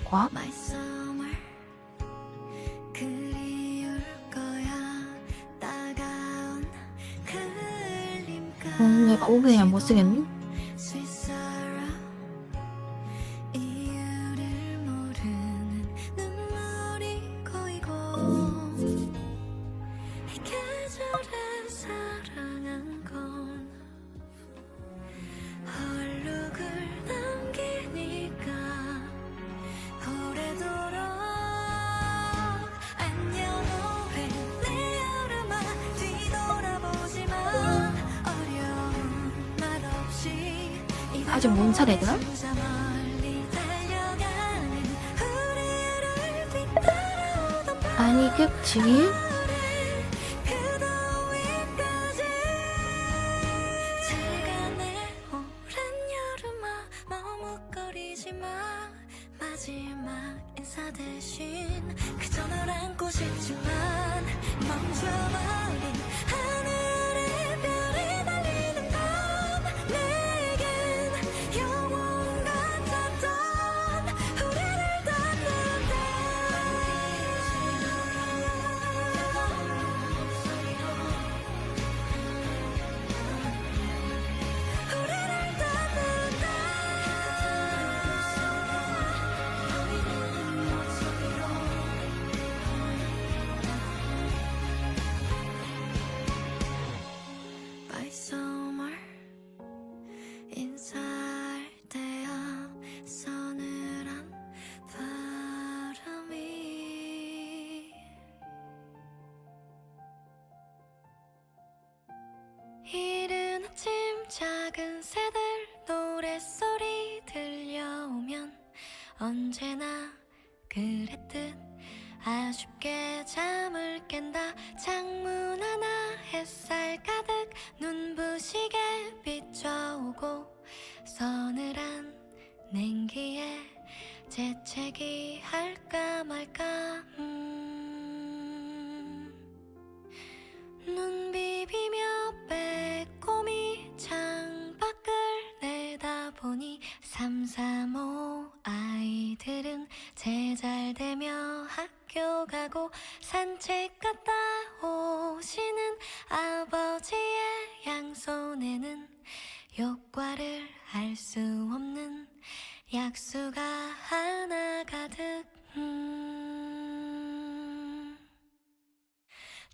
과? 내가 5분이야 못 쓰겠니? 아직 뭔 차례더라? 아니 그치? 마지막 인사 대신 그저 널 안고 싶지만 멈춰버린 하늘의 별이 달리는 밤 내겐 영원 같았던 우리를 닿는데 우리를 닿는데 By summer 인사할 때야 서늘한 바람이 이른 아침 작은 새들 노랫소리 들려오면 언제나 그랬듯 아쉽게 잠을 깬다. 창문 하나 햇살 가득 눈부시게 비춰오고 서늘한 냉기에 재채기 할까 말까 눈 비비며 빼꼼히 창밖을 내다보니 335 아이들은 제잘되며 학교 가고 산책 갔다 오시는 아버지의 양손에는 효과를 알 수 없는 약수가 하나 가득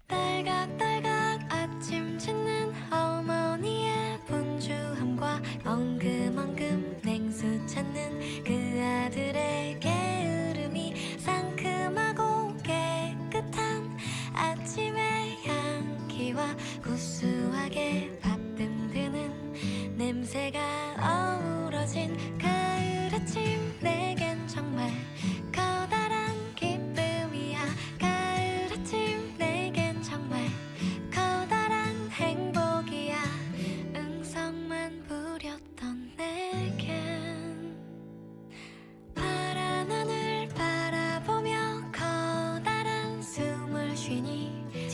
딸각딸각 아침 짓는 어머니의 분주함과 엉금엉금 냉수 찾는 그 아들의 게으름이 상큼하고 깨끗한 아침의 향기와 구수하게 받듬드는 냄새가 어우러진 가을 아침 내겐 정말 커다란 기쁨이야. 가을 아침 내겐 정말 커다란 행복이야. 응성만 부렸던 내겐 파란 하늘 바라보며 커다란 숨을 쉬니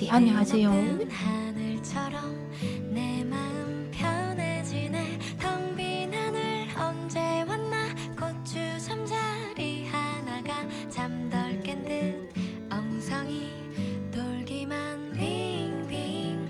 안녕하세요. 하늘처럼 내 마음 편해지네. 텅 빈 하늘 언제 왔나. 고추 잠자리 하나가 잠덜 깬 듯 엉성이 돌기만 빙빙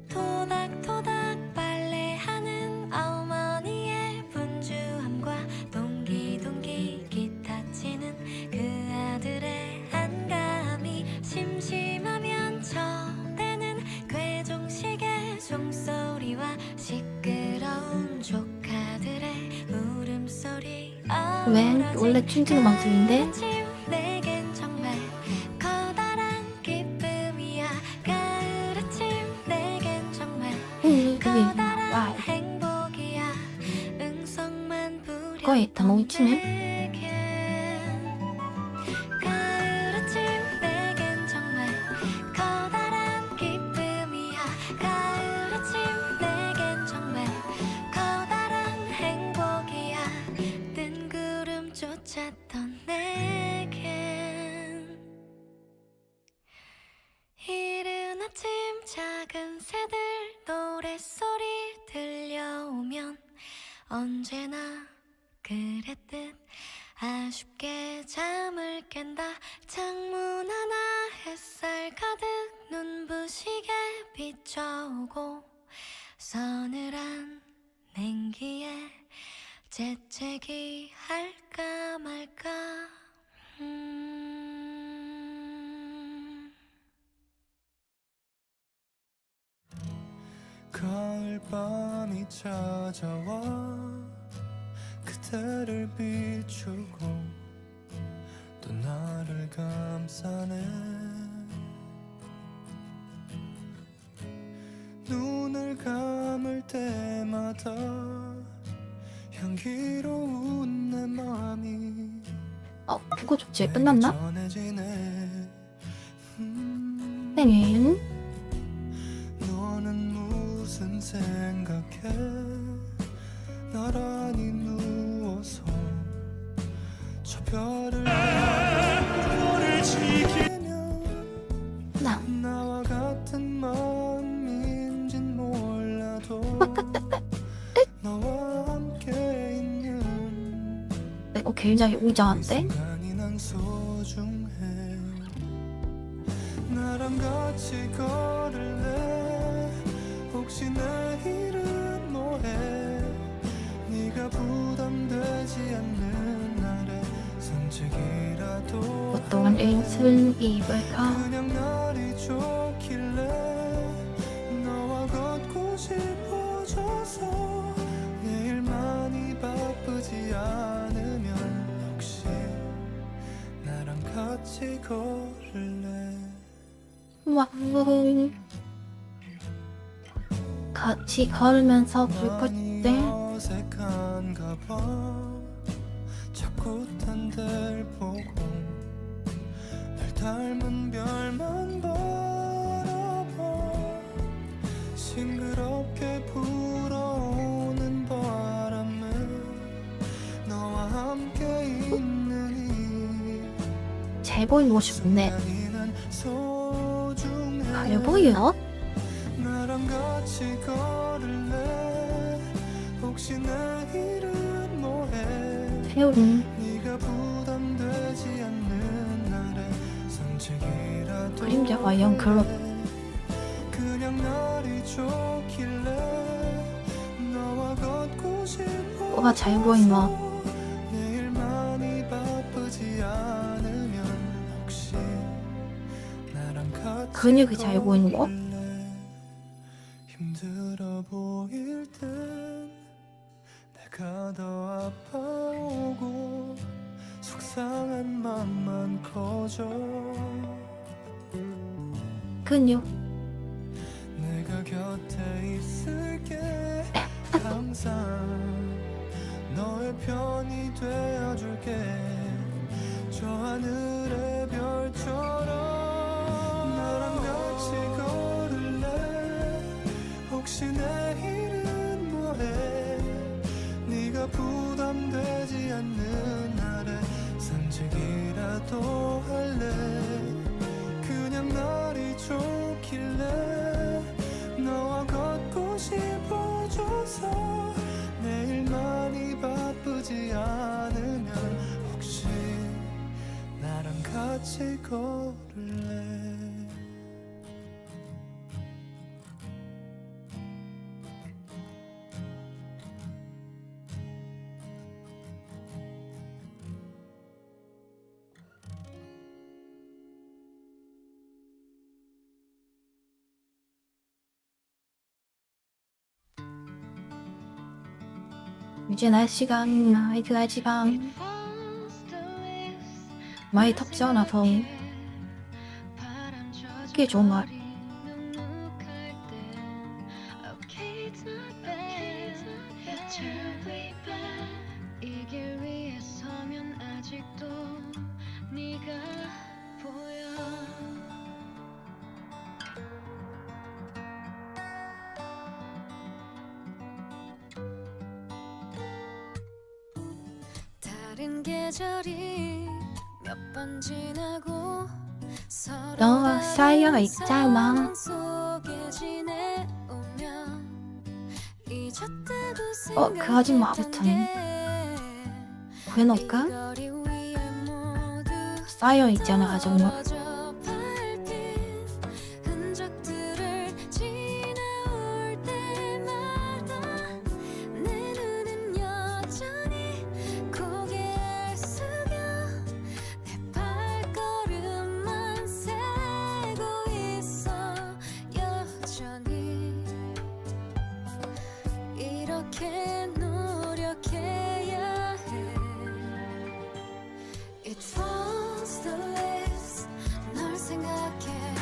토닥토닥 빨래하는 어머니의 분주함과 동기동기 기타 치는 그 아들의 한가함이 심심하면 쳐대는 괴종식의 종소리와 시끄러운 조카들의 울음소리 왜? 원래 춤추는 방송인데? 내겐 정말 커다란 기쁨이야. 가을 아침 내겐 정말 그게 커다란 와 행복이야. 응성만 부려 거의 다 뭉치네. 가을 아침 내겐 정말 커다란 기쁨이야. 가을 아침 내겐 정말 커다란 행복이야. 뜬구름 쫓았던 내겐 새들 노랫소리 들려오면 언제나 그랬듯 아쉽게 잠을 깬다. 창문 하나 햇살 가득 눈부시게 비춰오고 서늘한 냉기에 재채기 할까 말까. 가을밤이 찾아와 그대를 비추고 또 나를 감싸네. 눈을 감을 때마다 향기로운 내 맘이 그거 좋지. 끝났나? 전해지네. 땡. 너는 무슨 생각해? 나란히 누워서 저 별을 너를 지키면 나. 나와 같은 마음인진 몰라도 너와 함께 있는 굉장히 웅장한데? 순간이 난 소중해. 나랑 같이 걸을래? 혹시 내일은 뭐해? 네가 부담되지 않는 날에 산책이라도 어떤 옷을 입을까? 그냥 날이 좋길래 너와 걷고 싶어져서 내일 많이 바쁘지 않으면 혹시 나랑 같이 걸을래? 와우. 같이 걸으면서 불꽃들. 어색한가 봐. 자꾸 딴 데를 보고 날 닮은 별만 바라봐. 싱그럽게 불어오는 바람에 너와 함께 있는 잘 보이고 싶네. 이난 소중해. 잘 보여? 나랑 같이 걸을래? 혹시 내일은 뭐해? 세월은 네가 부담되지 않는 날에 산책이라도 그림자가 영 그렇. 그냥 날이 좋길래 너와 걷고 싶어. 뭐가 잘 보이나? 내일 많이 바쁘지 않으면 혹시 나랑 같이 근육이 잘 보이는 거? 걸을래? 힘들어 보일 땐 내가 더 아파오고 속상한 맘만 커져. 근육. 내가 곁에 있을게. 항상 너의 편이 되어줄게. 저 하늘의 별처럼 나랑 같이 걸을래? 혹시 내일은 뭐해? 네가 부담되지 않는 날에 산책이라도 할래? 그냥 날이 좋길래 너와 걷고 싶어져서 내일 많이 바쁘지 않으면 혹시 나랑 같이 걸을래? 이제 날씨가 날씨가 많이 덥지 않아서 그게 좋은 것 같아. 이 길 위에 서면 아직도 네가 보여. 다른 계절이 몇 번 지나고 너와 사이가 있잖아. 속에 지내 그 아줌마부터는 구해놓을까? 쌓여있잖아 아줌마. 이렇게 노력해야 해. It falls the leaves 널 생각해.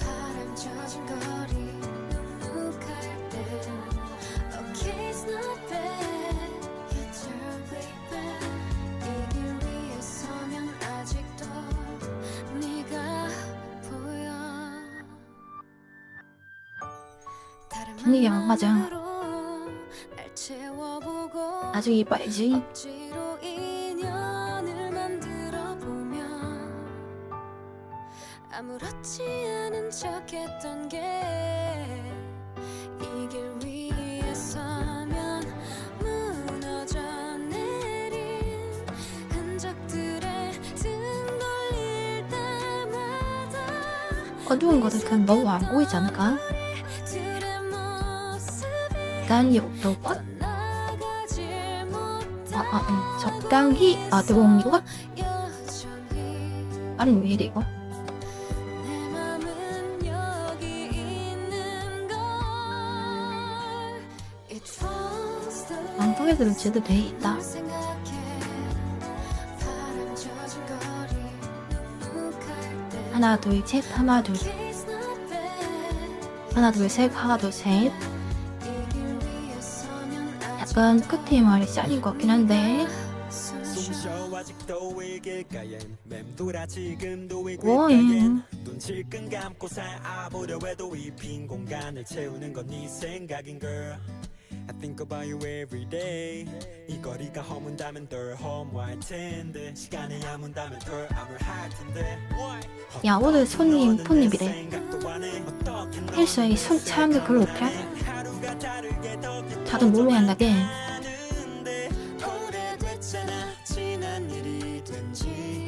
바람 젖은 거리 눅눅할 때 Okay it's not bad You're terribly bad 이 길 위에 서면 아직도 네가 보여. 다른 분위기 안 맞아. 만남으로 날 채워보고 나중에 봐야지. 억지로 인연을 만들어 보면 아무렇지 않은 척했던 게 이 길 위에 서면 무너져 내린 흔적들에 등 돌릴 때마다 어두운 것들 그냥 너무 안 보이지 않을까? 들의 모습이 난 욕도 것? 나가질 못해 적당히 어두운 것? 여전히 아니 왜 이래 이거? 내 맘은 여기 있는 걸. It falls the 방송에들은 제대로 돼 있다. 널 생각해. 바람 젖은 거리 눅눅할 때 하나 둘 셋 하나 둘 It's not bad 하나 둘 셋 하나 둘 셋. 이 길 위에 서면 약간 끝에 말이 잘린 것 같긴 한데. 숨쉬어 아직도 이 길가엔 맴돌아 지금도 이 원. 귓가엔 눈 질끈 감고 살아보려 해도 이 빈 공간을 채우는 건 네 생각인 girl. I think about you every day. 이 거리가 허문다면 덜 허무할 텐데 시간이 아문다면 덜 암울할 텐데. 야 오늘 손님 폰님이래. 생각도 안 해. 어떻게 너 일소에 손 차는 거 별로 없게. 하루가 다르게 더 다들 뭘로 한다게. 깊어가는데 오래됐잖아 지난 일이 된지.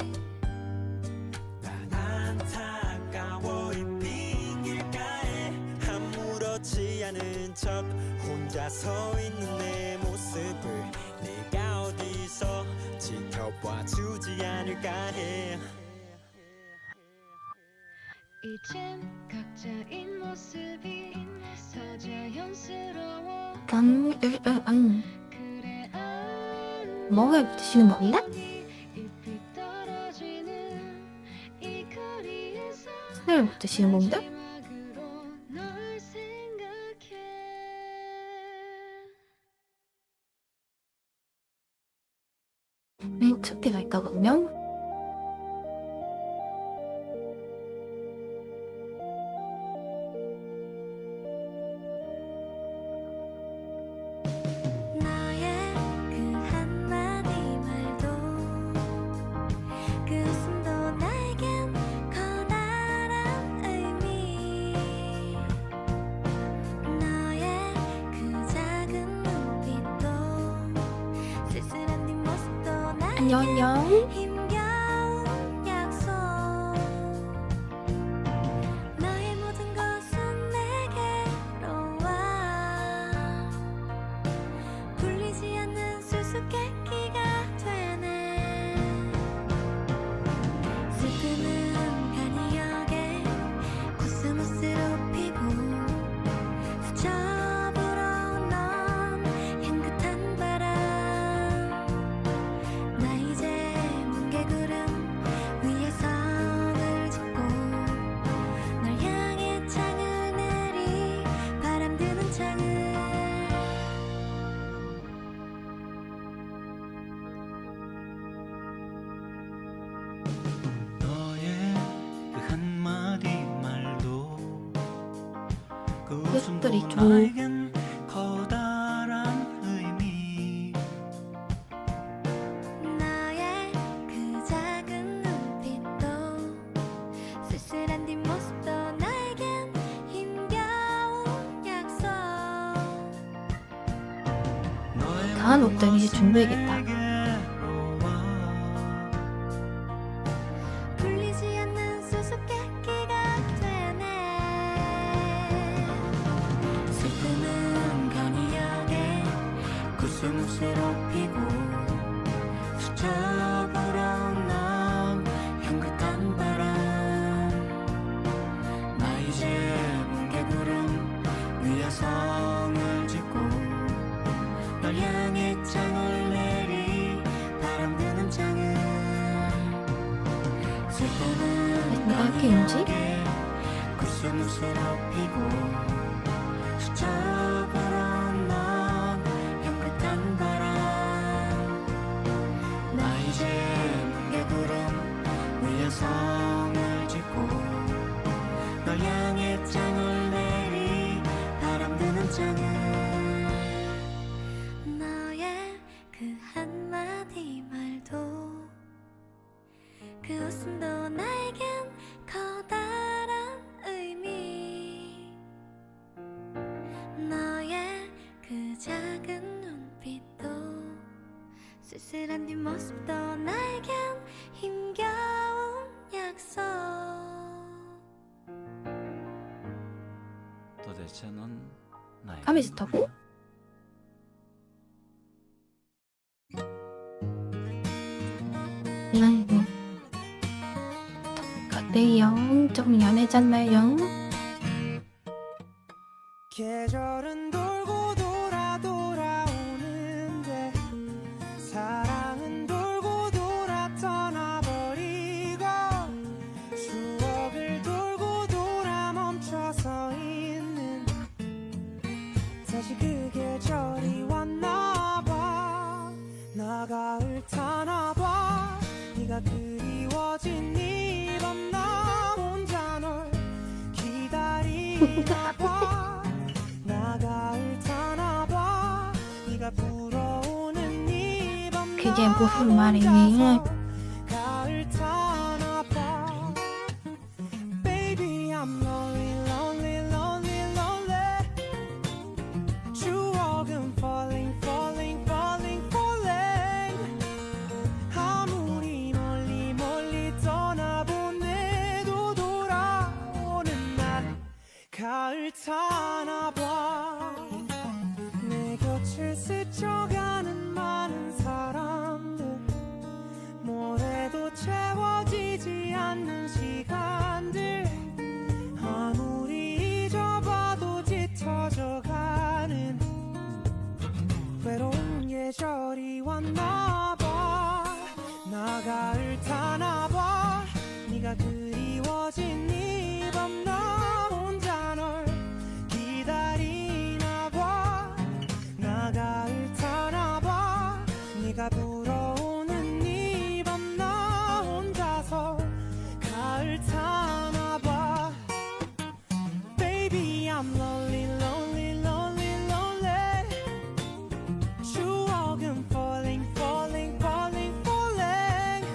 난 안타까워 이 빈 길가에 아무렇지 않은 척 혼자 서 있는 내 모습을 내가 어디서 지켜봐 주지 않을까 해. 이젠 각자인 모습이 더 자연스러워. 그래 뭐가 드시는 겁니다? 잎이 떨어지는 이 거리에서 술 드시는 겁니다? 마지막으로 널 생각해. 특혜가 있다거든요. 너의 그 한마디 말도 그 웃음도 나에겐 커다란 의미. 너의 그 작은 눈빛도 쓸쓸한 네 모습도 나에겐 안녕. 힘겨운 약속. 너의 모든 것은 내게로 와. 풀리지 않는 수수께끼가 되네. 슬픔은 간이역에 코스모스로 피고 수첩으로 넌 향긋한 바람. 나 이제 뭉게구름 위에 성을 짓고 널 향해 창을 내리 바람 드는 창을. 너의 그 한마디 말도 그 웃음도 이것들이 좀- 나에겐 커다란 의미. 너의 그 작은 눈빛도 쓸쓸한 뒷모습도 나에겐 힘겨운 약속. 다음 옷들 이제 준비해야겠다. 풀리지 않는 수수께끼가 되네. 슬픔은 간이하게 구슬무쇠로 피고 스쳐 불어온 향긋한 바람. 나 이제 뭉게구름 위에 성을 짓고 널 향해 장을 내리 바람 드는 장을. 슬픔은 내가 이렇게 움직? 구슬무쇠로 피고 스쳐 불어온 향긋한 바람. 나 이제 뭉게구름 위에 성을 짓고 널 향해 장을 내리 바람 드는 장을. 너의 그 한마디 말도 그 웃음도 나에겐 커다란 의미. 너의 그 작은 눈빛도 쓸쓸한 뒷모습도 나에겐 힘겨운 약속. 도대체 넌 나의 감이 좋다고? 아이고. 그때 영 좀 연해졌나요? 계절은 돌고 돌아 돌아오는데 사랑은 돌고 돌아 떠나버리고 추억을 돌고 돌아 멈춰서 있는 다시 그 계절이 왔나봐. 나 가을 타나봐. 네가 그리워진 이밤 나 혼자 널 기다리나봐. 나 가을 타나봐. 네가 불어오는 이밤 그게 무슨 말이니? 가을 타나봐. Baby I'm lonely lonely lonely lonely. 추억은 falling falling falling falling. 아무리 멀리 멀리 떠나보내도 돌아오는 날 가을 타나봐. 내 곁을 스쳐가는 많은 사람들 모래도 채워지지 않는 시간들 아무리 잊어봐도 짙어져가는 외로운 계절이 왔나봐. 나 가을 타나봐. 네가 그리워진 이밤 나 혼자 널 기다리나봐. 나 가을 타나봐. 네가 불어오는 이밤 나 혼자서 가을 타나봐. Baby I'm lonely lonely lonely lonely. 추억은 falling falling falling falling.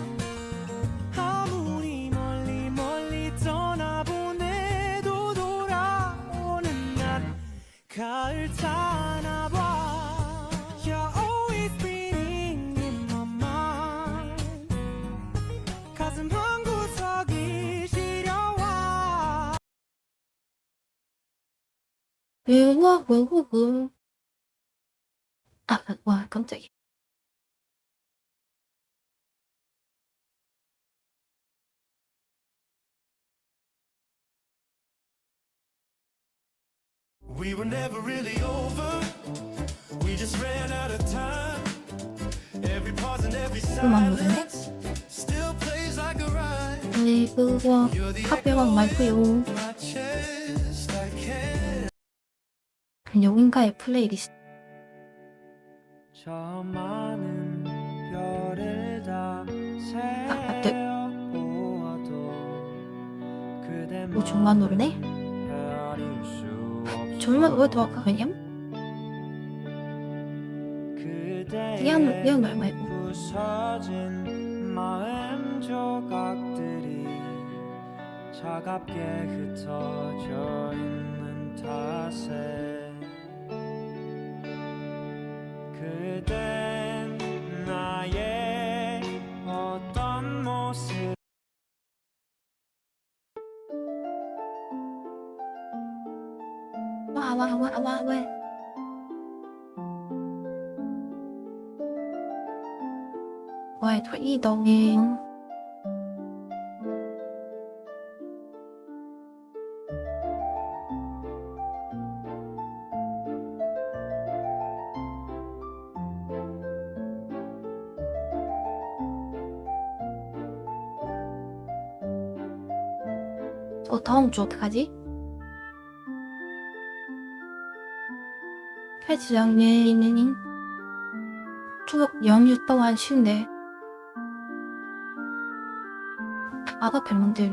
아무리 멀리 멀리 떠나보내도 돌아오는 날 가을 타나봐. You're always spinning in my mind. 가슴 한구석이 시려와. 으와우우우. 아, 와, 깜짝이야. We were never really over. We just ran out of time. Every pause and every 음악 노래네? silence still plays like a rhyme. 네, 그거 카페방 말고요. My chest, I can't. 여긴가의 플레이리스트. 저 많은 별을 다 네. 세어보아도 그대만 뭐 정말 노래네? 헤아릴 수 정말 왜 도와가 그냥? 그냥 말 말고. 부서진 마음 조각들이 차갑게 흩어져 있는 탓에 그댄 나의 어떤 모습 와 왜? 왜 thôi đồng yên. 다음 주 어떡하지? 해지장례는 추석 연휴 동안 쉰대. 아가 팬분들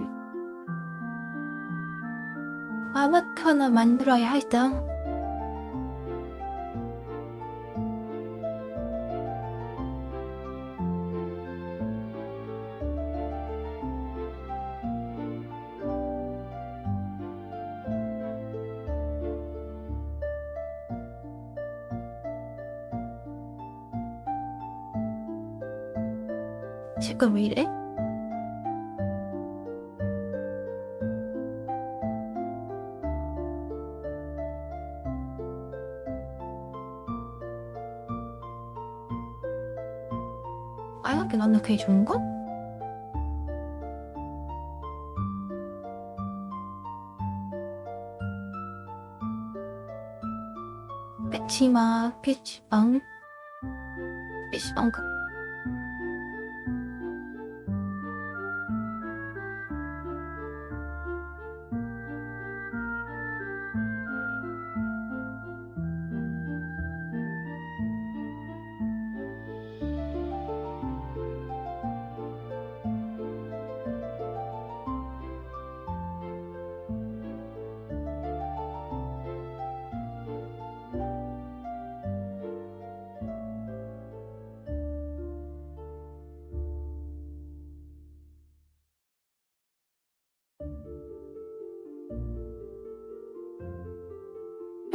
아마 하나 만들어야 할당. 지금 왜 이래? 빨갛게 넣는 그게 좋은 거? 빼치마 PC방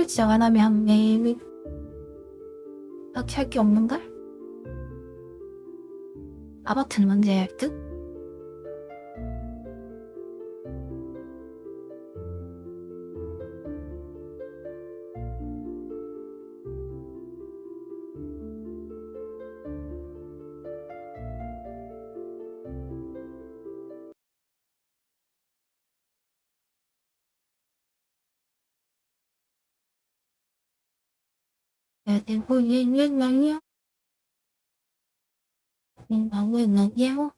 설정 안 하면 매일 딱히 할 게 없는걸? 아바트는 문제야 할 듯? Để cô nhiên nguyên ngắn nhé. Nhưng mà nguyên ngắn nhau.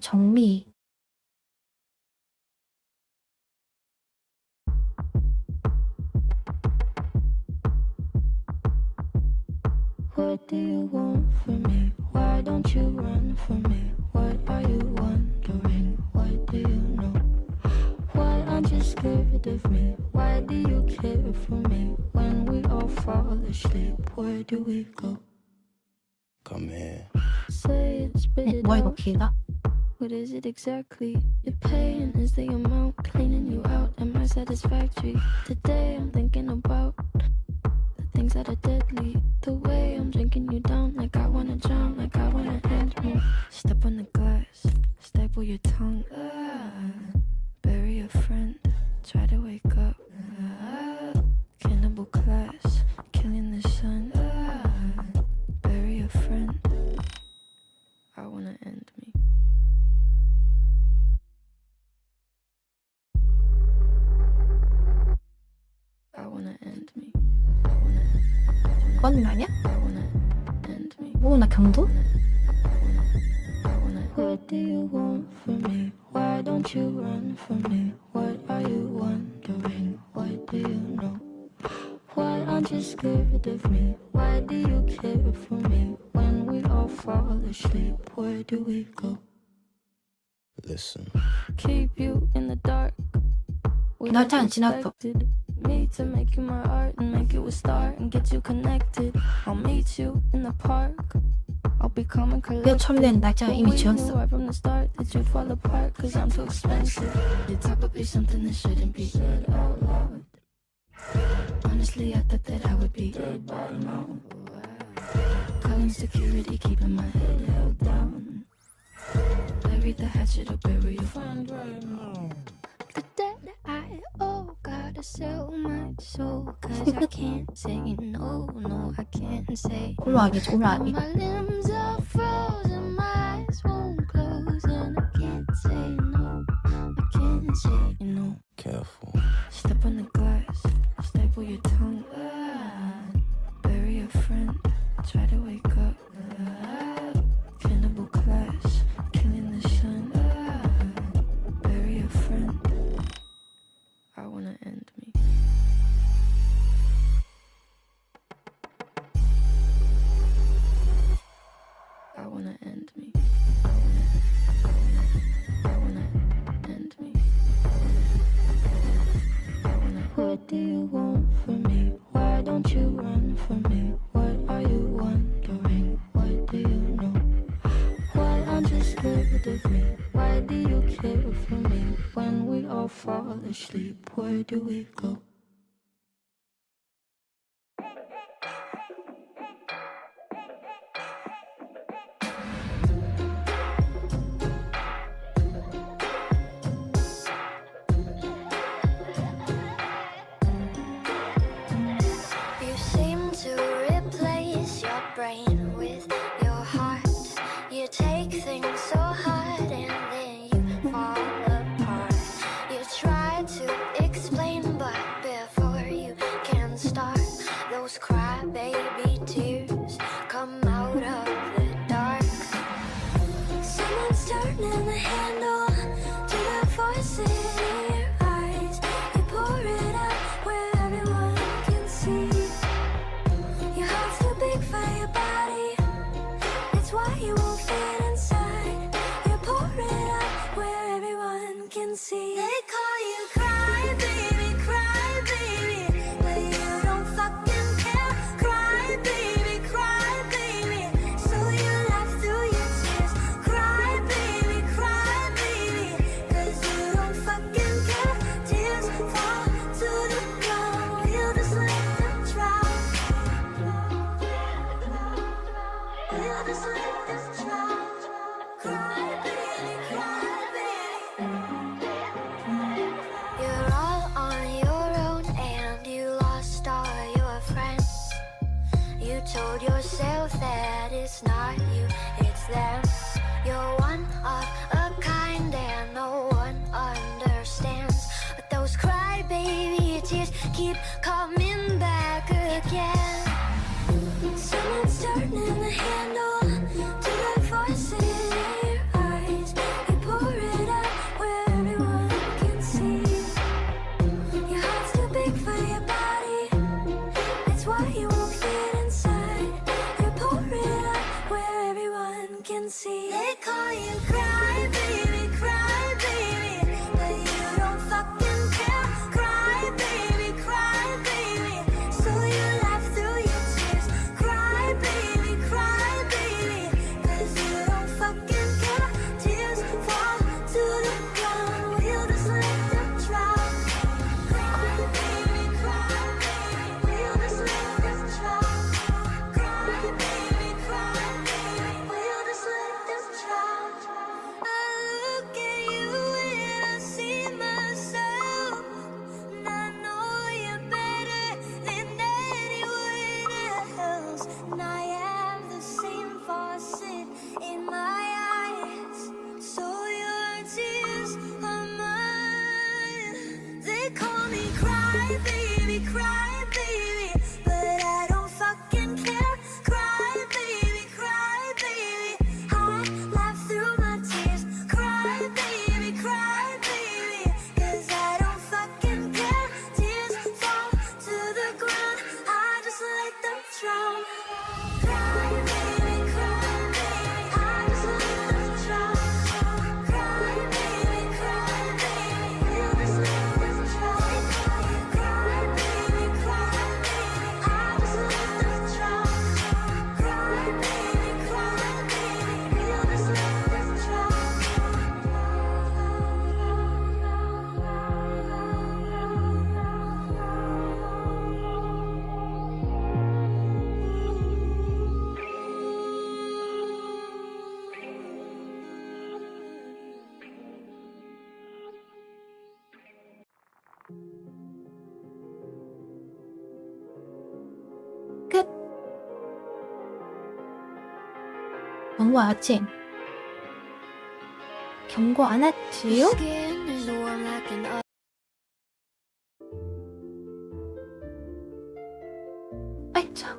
정리. What do you want from me? Why don't you run from me? What are you wondering? What do you know? Why aren't you scared of me? Why do you care for me? When we all fall asleep, where do we go? Come here. Say it, spit it 뭐야 이거 out. 길다? What is it exactly? Your pain is the amount cleaning you out. Am I satisfactory? Today I'm thinking about the things that are deadly. The way I'm drinking you down, like I wanna drown, like I wanna end me. Step on the glass, staple your tongue. Bury a friend, try to wake up. Cannibal class, killing the sun. Bury a friend. I wanna end me. I wanna end me. 그건 아니야? I wanna end me. 오, 나 경도? What do you want from me? Why don't you run from me? What are you wondering? What do you know? Why aren't you scared of me? Why do you care for me? When we all fall asleep, where do we go? Listen. Keep you in the dark. We 날 잘 안 never 지났어. expected me to make you my art and make you a star and get you connected. I'll meet you in the park. I'll be calm and 내 collected. 처음엔 날짜가 이미 But we knew 지웠어. right from the start that you'd fall apart cause I'm too expensive. Your type would be something that shouldn't be said out loud. Honestly, I thought that I would be dead by now. Calling security, keeping my head held down. Bury the hatchet or bury your friend right now. The debt I owe, gotta sell my soul. Cause I can't say no, no, I can't say no. 올라가기 올라가기. My limbs are frozen, my eyes won't close, and I can't say no. I can't say no. Careful. Step on the glass, staple your tongue. Bury a friend, try to wake up. Cannibal class, killing the sun. Bury a friend. I wanna end me. I wanna end me. I wanna end me. What do you want from me? Why don't you run from me? What are you wondering? What do you know? Why aren't you scared of me? Why do you care for me? When we all fall asleep, where do we go? You seem to replace your brain with your heart. You take things so hard and then you fall apart. You try to explain, but before you can start, those crybaby tears come out of the dark. Someone's turning the handle to the voices in your eyes. You pour it out where everyone can see. Your heart's too big for your body. That's why you won't fit inside. You pour it out where everyone can see. They call you cry baby, but you don't fucking care. Cry baby, so you laugh through your tears. Cry baby, 'cause you don't fucking care. Tears fall to the ground. You just let them drown. You just let them drown. Cry baby. You're all on your own and you lost all your friends. You told yourself that it's not you, it's them. You're one of a kind and no one understands. But those crybaby tears keep coming back again. Someone's turning the handle to the voices in your eyes. You pour it out where everyone can see. Your heart's too big for your body. That's why you won't fit inside. You pour it out where everyone can see. They call you cry baby, but you don't fucking care. Cry baby, 경고 아침. 경고 안 했지요? Skin is warm like an 아이 참.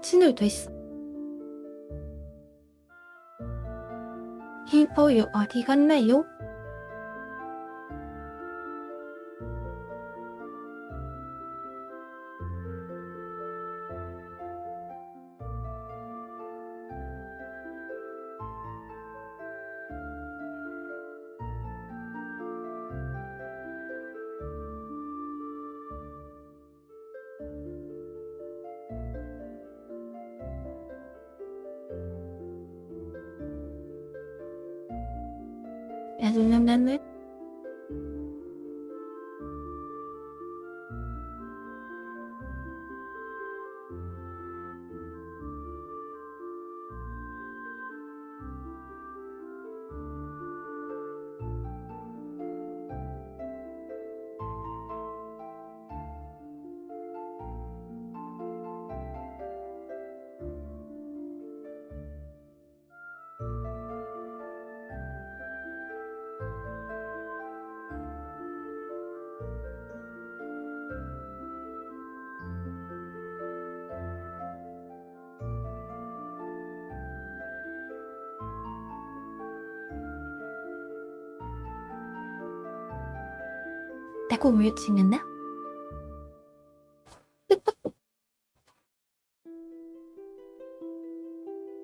친구도 있어. 히포유 어디 갔나요? 야들냐는 내가 왜 찍는데?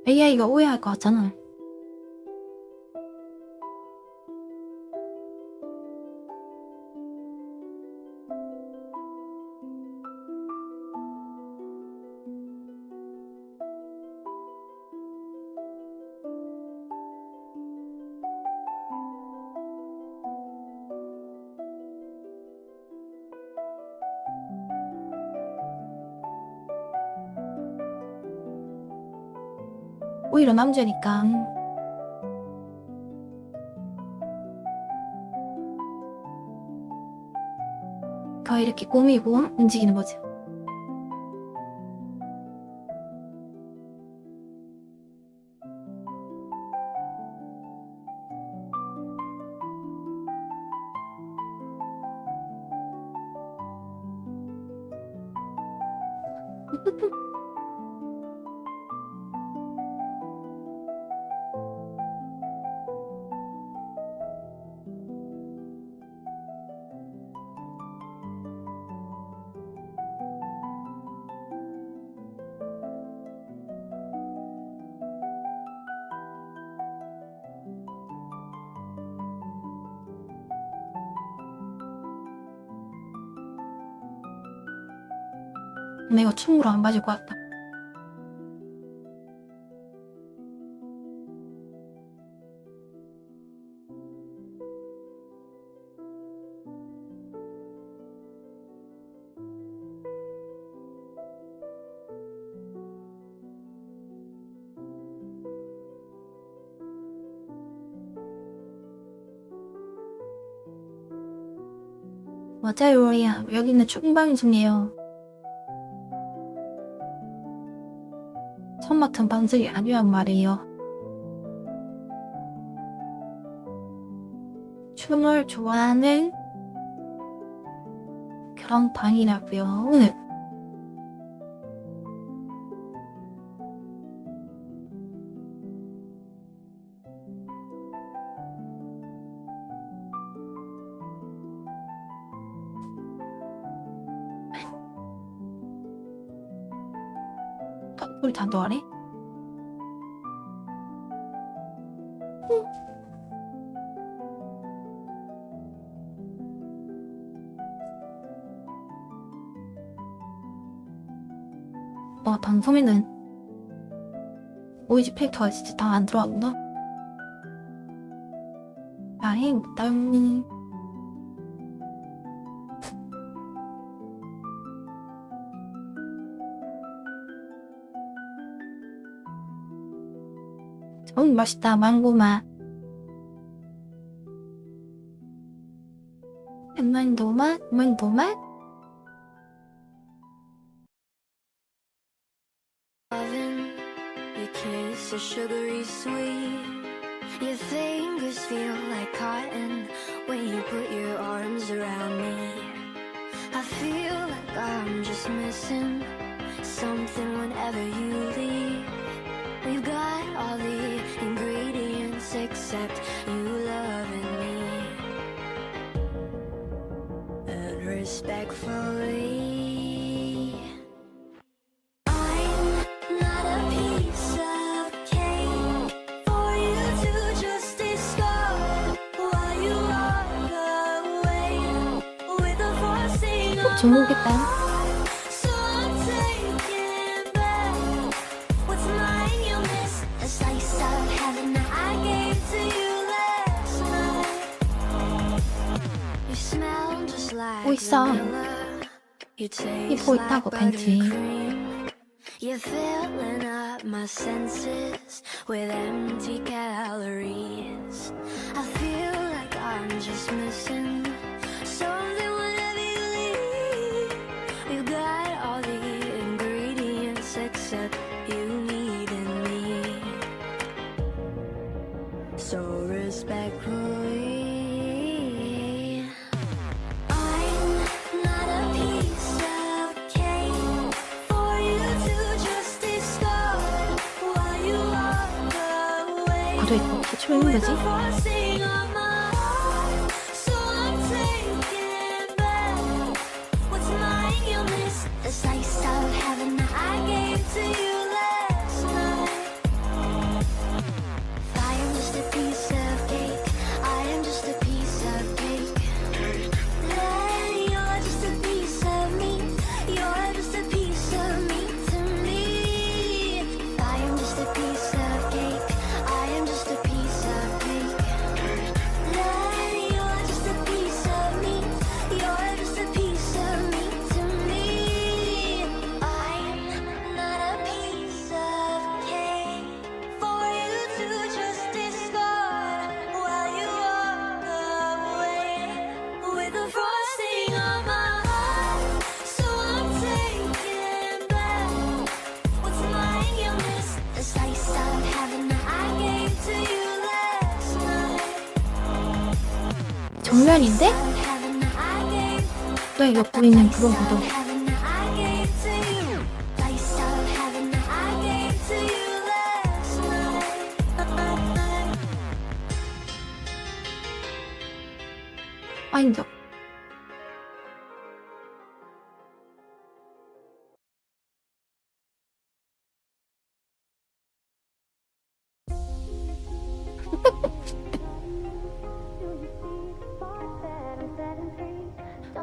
AI가 오해할 것 같잖아. 오히려 남자니까 거의 이렇게 꾸미고 움직이는 거지. 내가 춤으로 안 봐줄 것 같다. 맞아요, 우리야. 여기는 춤방송이에요. 천 같은 방송이 아니란 말이에요. 춤을 좋아하는 그런 방이라고요. 우리 다 노래? 방송에는 오이지 팩터가 진짜 다 안 들어왔구나. 다행이다. 맛있다, 망고맛. Mind nomad? Mind nomad? Loving your kiss is sugary sweet. Your fingers feel like cotton when you put your arms around me. I feel like I'm just missing something whenever you leave. We've got all the ingredients except you loving me. And respectfully, I'm not a piece of cake for you to just discard while you walk away with a forcing of 중국겠다. so I'm taking back what's mine. You miss a slice of heaven that I gave to you last night. You smell just like 뭐 있어? vanilla. You taste 뭐 like 있다고, 벤치. buttercream. You're filling up my senses with empty calories. I feel like I'm just missing something whenever you leave. We've got all the ingredients except you needing me. So respectfully, I'm not a piece of cake for you to just discard while you walk away. 그래, 이렇게 추는 With 거지? a forcing of my heart, so I'm taking back what's mine. You miss the slice of heaven that I gave to you last night. I am just a piece of cake. I am just a piece of cake. Then you're just a piece of me. You're just a piece of me to me. I am just a piece of cake. I am just a piece of cake. Then you're just a piece of me. You're just a piece of me to me. I'm not a piece of cake for you to just discard while you walk away with the frosting on my heart. So I'm taking back what's mine. You miss the slice of heaven that I gave to you last night. 정면인데? Of heaven that I gave. 또 옆에 있는 그런 구도. Heaven that I gave to you. Slice of heaven that I gave to you last night. 아닌데.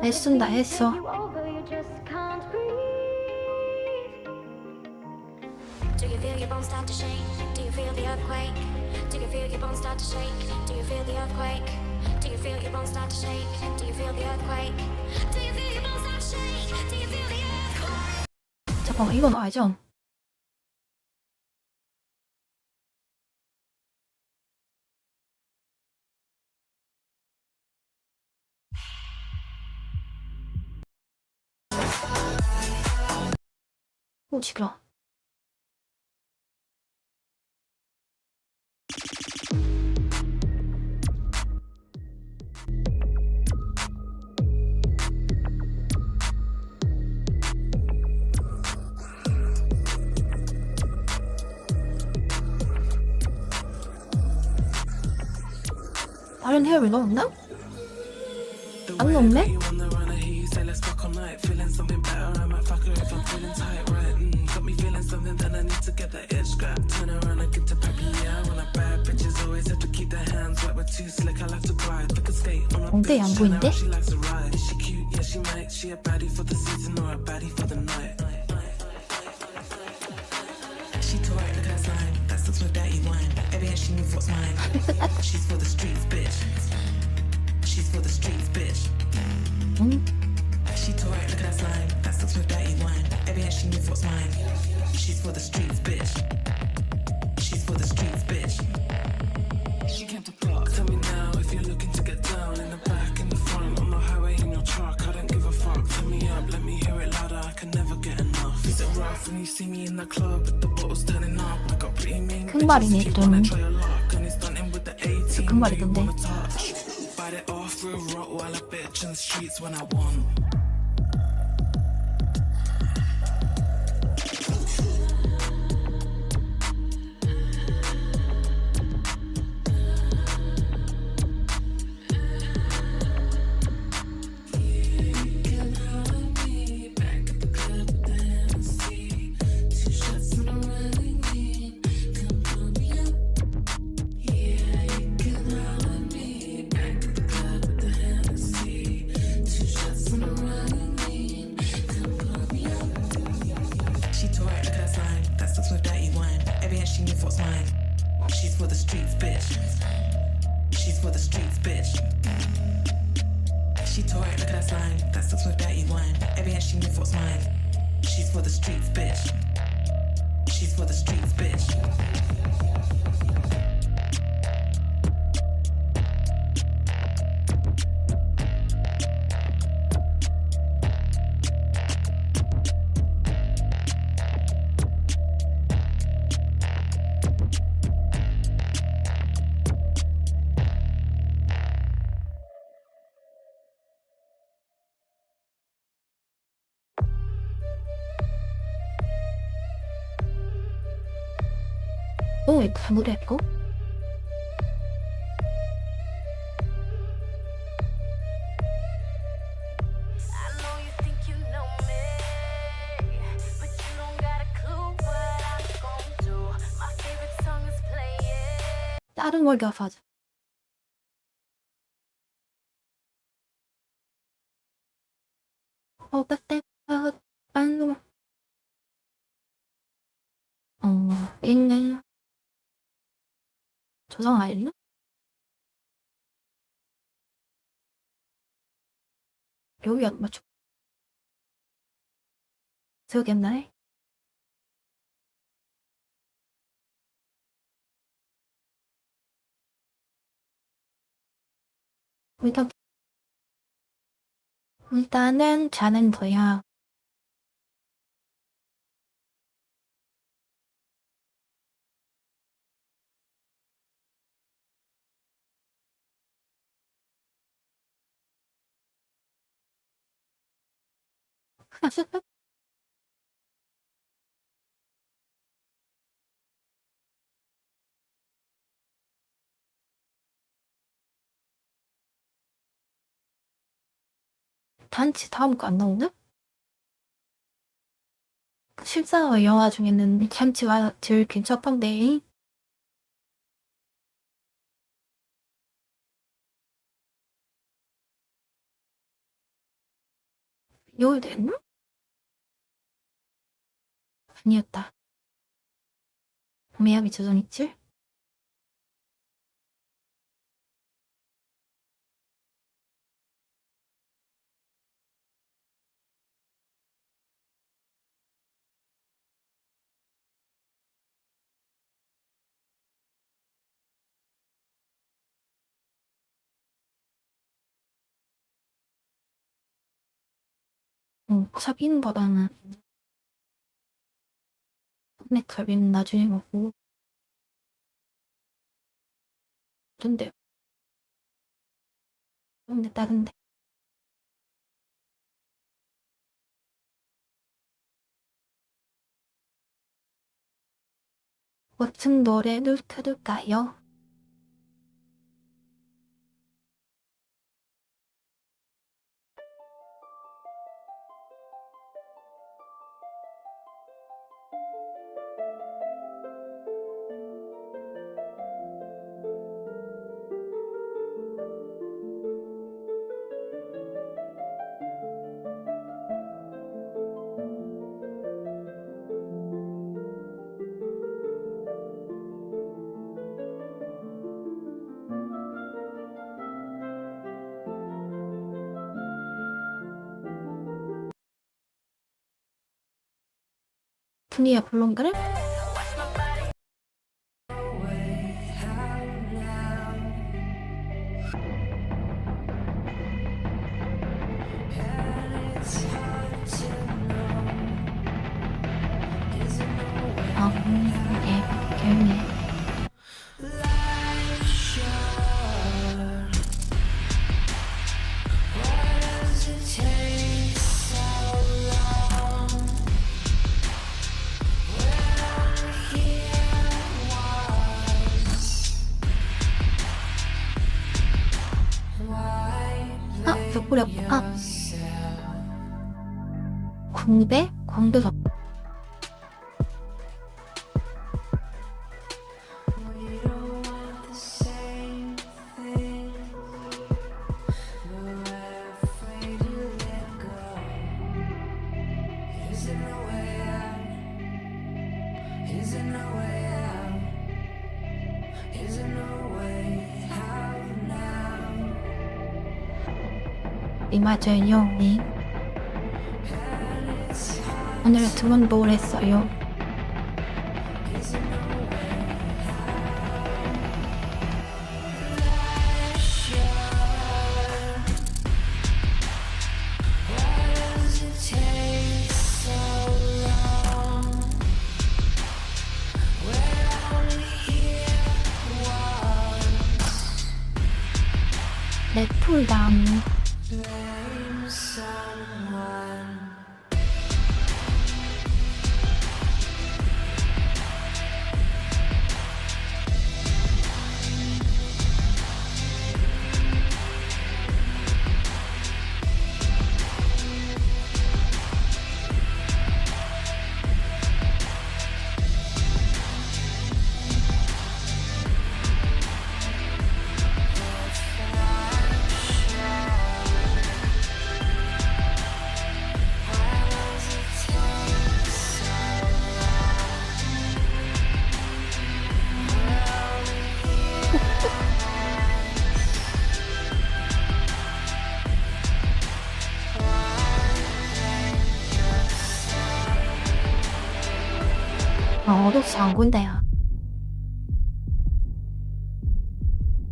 애쓴다, 애써. Do you feel your bones start to shake? Do you feel the earthquake? Do you feel your bones start to shake? Do you feel the earthquake? Do you feel your bones start to shake? Do you feel the earthquake? Do you feel your bones start to shake? Do you feel the earthquake? 잠깐만, 이건 알죠? 오, 시끄러. 다른 헤어를 넣었나? 안 넣었네? 엉덩이 안 보이는데? 응? She tore it, look at that slime. That sucks with dirty wine. Every hand she knows what's mine. She's for the streets, bitch. She's for the streets, bitch. She came to park. Tell me now if you're looking to get down in the back, in the front, on the highway, you know club with the bottles turning up. I got pretty mean 큰 말이네 bitches, 좀. wanna try your luck, and he's stunting with the 18. 큰 말이던데. Wanna touch, bite it off real Rottweiler bitch in the streets when I want. She tore it, look at her slime. That stuff's with dirty wine. Every inch she knows what's mine. She's for the streets, bitch. She's for the streets, bitch. She tore it, look at her slime. That stuff's with dirty wine. Every inch she knows what's mine. She's for the streets, bitch. She's for the streets, bitch. 왜 가물했고? I know you think you know me, but you don't got a clue what I'm gon' do. My favorite song is playing. 다른 걸 가서 그때 빤 있네. 조정 알려? 여기 안 맞춰. 저겠나요? 일단은 자는 거야. 단지 다음 거 안 나오네? 14화 영화 중에는 참치가 제일 괜찮던데. 여기 됐나? 아니었다. 미야비 조정 있지? 삽인보다는 넥삽인 나중에 먹고. 근데 다른데 같은 노래를 들을까요? 분이야 불론가를? 무력화 공대 공대석 이마저 영님 오늘 두 번 보울했어요. 넷풀담 어도 장군데야.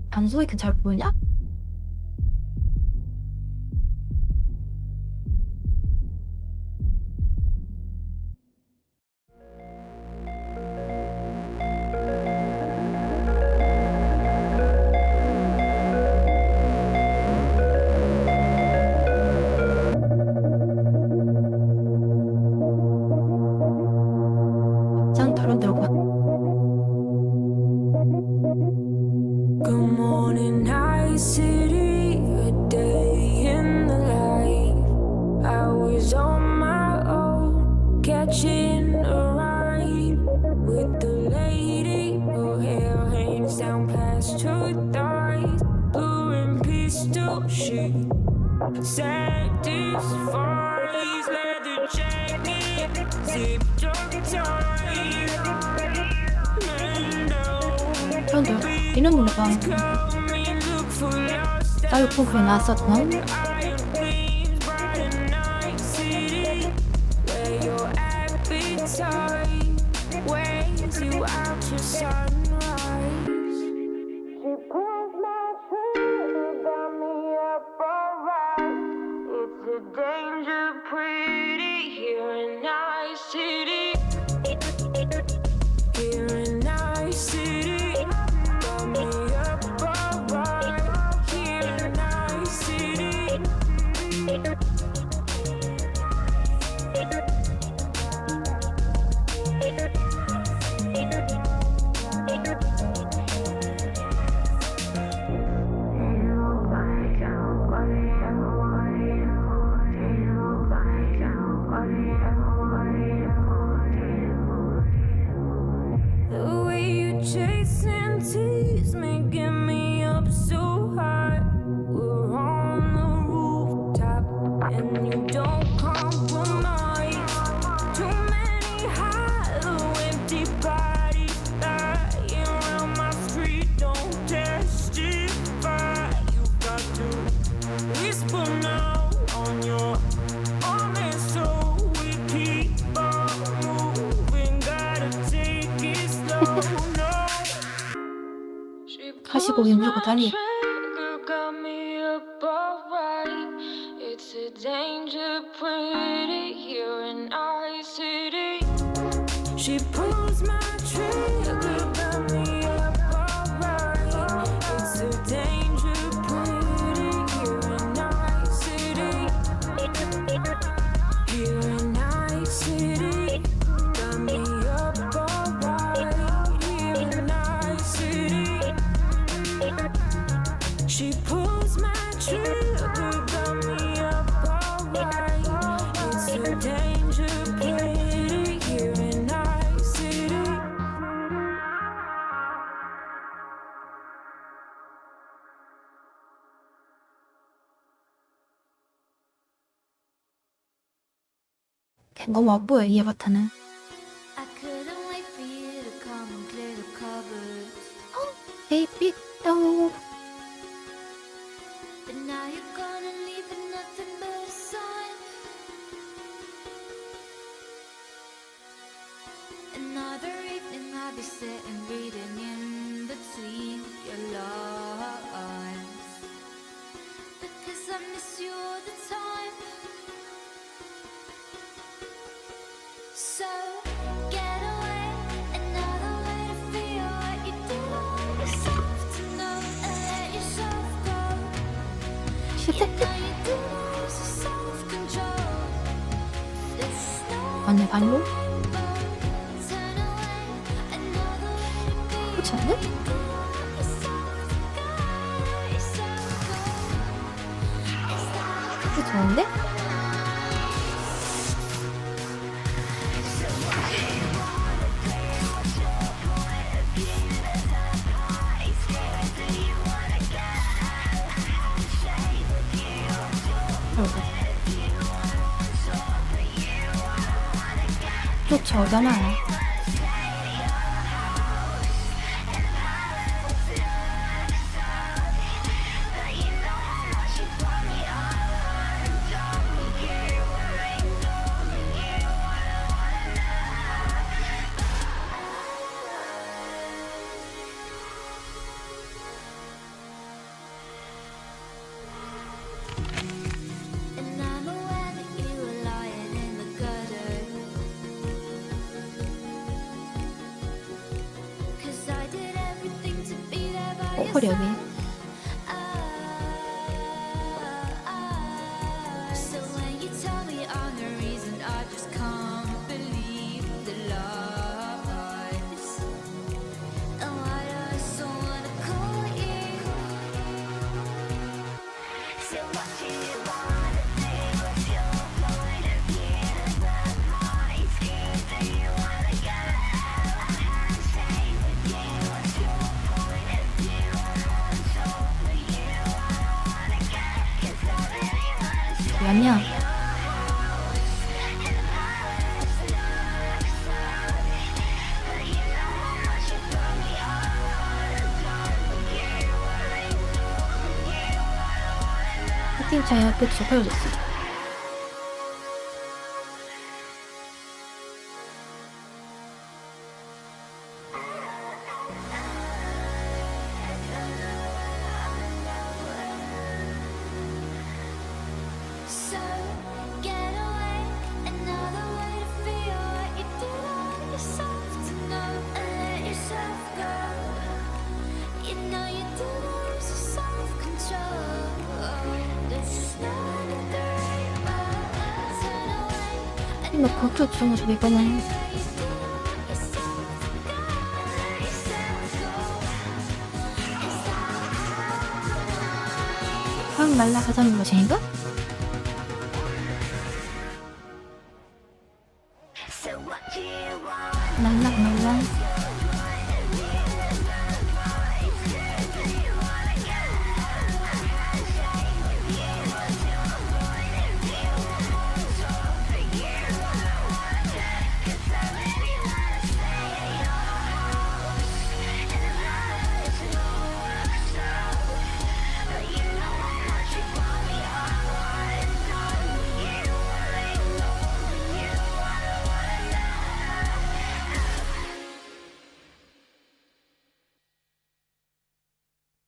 방송이 잘 보냐? 짱 털어 들고. Good morning, night city, a day in the life. I was on my own, catching a ride with the lady. Her hair hangs down past her thighs, blue and pistol shit. Satisfies, leather jacket, zipped up tight. 그런데 이런 노래가 사이코프에 나왔었던 the way you chase and tease me, get me up so high. We're on the rooftop and you don't compromise. Too many hollow, empty bodies lying around my street. Don't testify. You got to whisper now on your arm, and so we keep on moving. Gotta take it slow. No. 하시고 힘주고 다니. Got me up alright. It's a danger pretty here in our city. She pulls my trigger, got me up alright. It's a danger pretty here in our city. Here in our city, got me up alright. Here in our city. She pulls my trigger, got me 너무 안 보여 이 아바타는. I couldn't wait for you to come and clear the cupboards. 베이비 또 But now you're gonna leave with nothing but a sign. Another evening I'll be sitting reading in between your lines, because I miss you all the time. So get away, another way to feel what you do on yourself, to know and let yourself go. 시대. Now you do lose your self-control. There's no 언니 발로? rainbow. Turn away, another way to be. 그렇지 않네? 그게 좋은데? 또 저잖아. And I'm aware that you were lying in the gutter, 'cause I did everything to be there by your 허리 여기. side. So when you tell me I'm the reason, I just can't believe the lies. And why do I so wanna call you? So what do you wanna do? What's your point of view? That's my scheme. Do you wanna go to hell? I can't stay with you. What's your point of view? I want soul for you. I don't wanna get, 'cause I really wanna stay. 왜냐? 하여튼 제 옆에 좁혀졌어. So get away, another way to feel what you did on yourself, to know and let yourself go. You know you do lose your self-control. There's no other rainbow. Turn away, 너 그렇게 주는 이거는 let yourself go. Let yourself go. 확 날아가자는 것인가? So what do you want? 날락.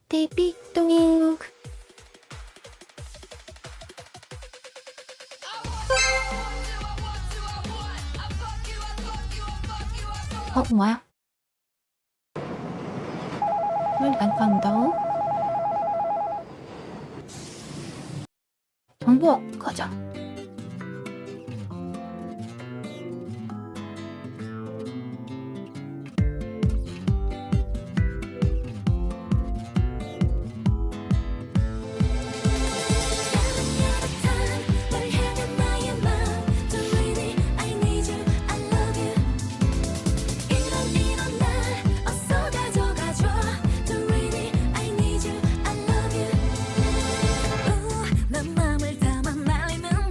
데이비 똥. 뭐야? 난 간다. 정보 가자. 난 맘을 담아 날리는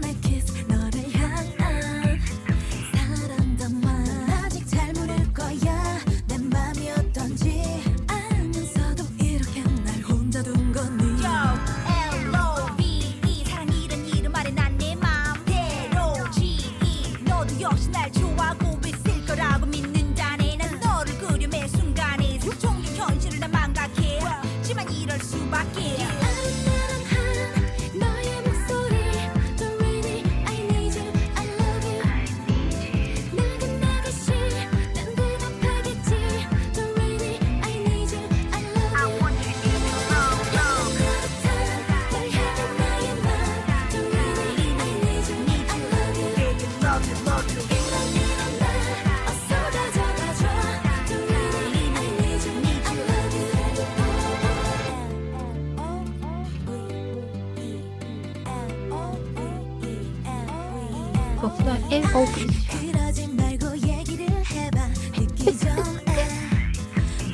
1호 그러지 말고 얘기를 해봐 늦기 전에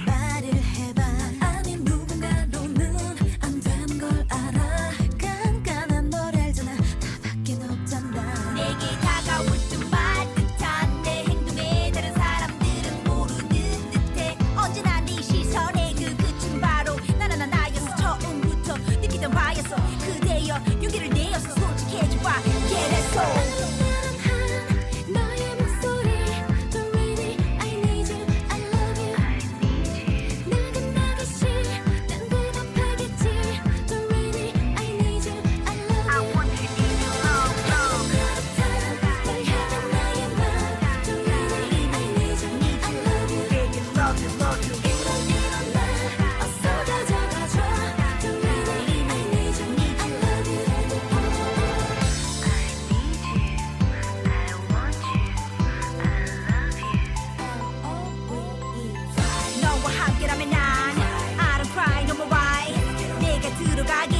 말을 해봐 아니 누군가로는 안 되는 걸 알아 깐깐한 널 알잖아 나밖에 없잖아 내게 다가올 듯 말 듯한 내 행동에 다른 사람들은 모르는 듯해 언제나 네 시선에 그 끝은 바로 나였어 처음부터 느끼던 바였어 그대여 용기를 내어서 솔직해져봐 그래서 너의 목소리 Don't really I need you I love you 나긋나긋이 난 대답하겠지 Don't really I need you I love you I want you in your love 그렇다면 널 향한 나의 맘 Don't really I need you I love you love you 일어나 어서 가져가줘 Don't really I need you I love you 너와 함께라면 난 I don't cry no more why 내가 들어가게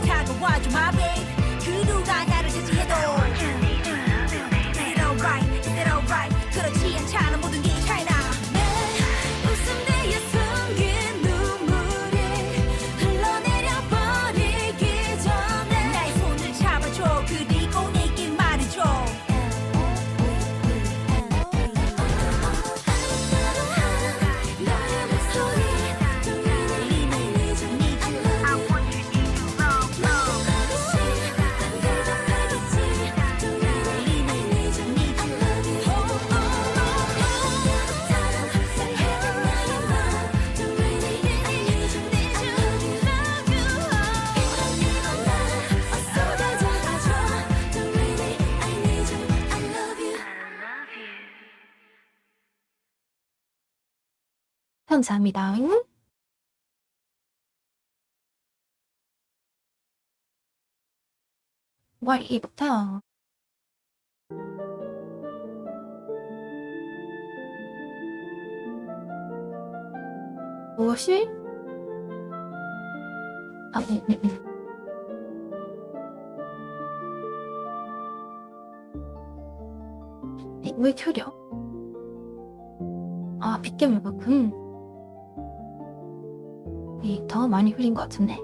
다가와줘 my babe 그 누가 나를 차지해도 Is it alright is it alright 그렇지 않잖아 모든 게 차이나 내 웃음 내에 숨긴 눈물이 흘러내려 버리기 전에 나의 손을 잡아줘 그리고 내게 말해줘 너의 목소리 Don't really I need you I love you 나긋나긋이 난 대답하겠지 Don't really I need you I love you 그렇다면 널 향한 나의 맘 Don't really I need you love you 일어나 어서 가져가줘 Don't really I need you I love you 감사합니다. Y2부터 무엇이? 아, 왜 켜려? 아, 빗개물 그렇군. 더 많이 흘린 것 같은데.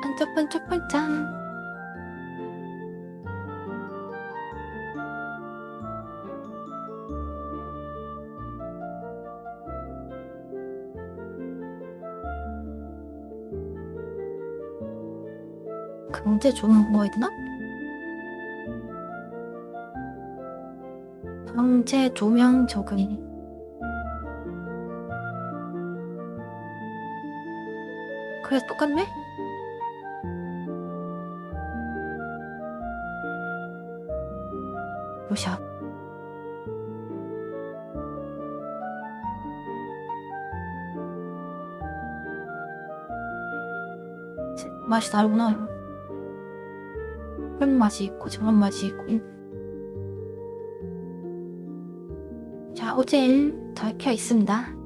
반짝반짝반짝. 경제 조명 뭐 해야 되나? 경제 조명 적응. 그래 똑같네? 로샵. 맛이 다르구나. 그런 맛이 있고 저런 맛이 있고. 자, 오젤 더 켜 있습니다.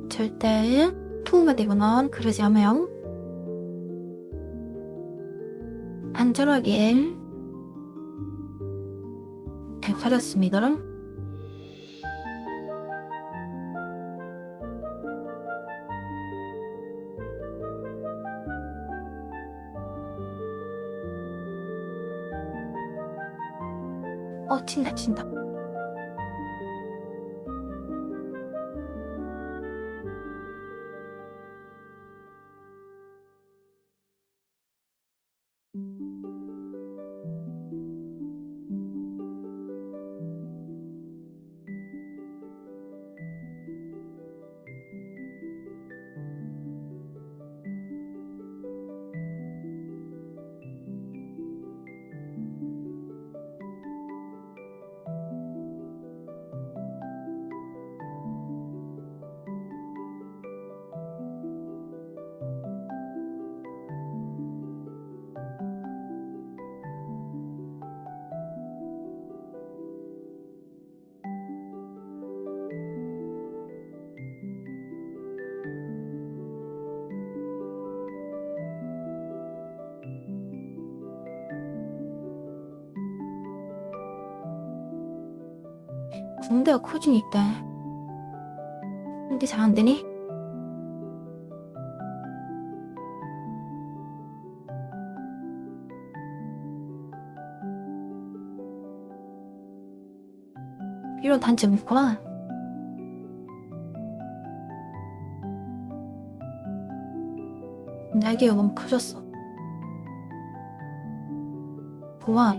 절대 투우면 되거나 그러지 않아요. 안전하게 찾았습니다. 친다 친다. 군대가 커지니까. 근데 잘 안 되니? 이런 단점이 있구나. 날개가 너무 커졌어. 좋아.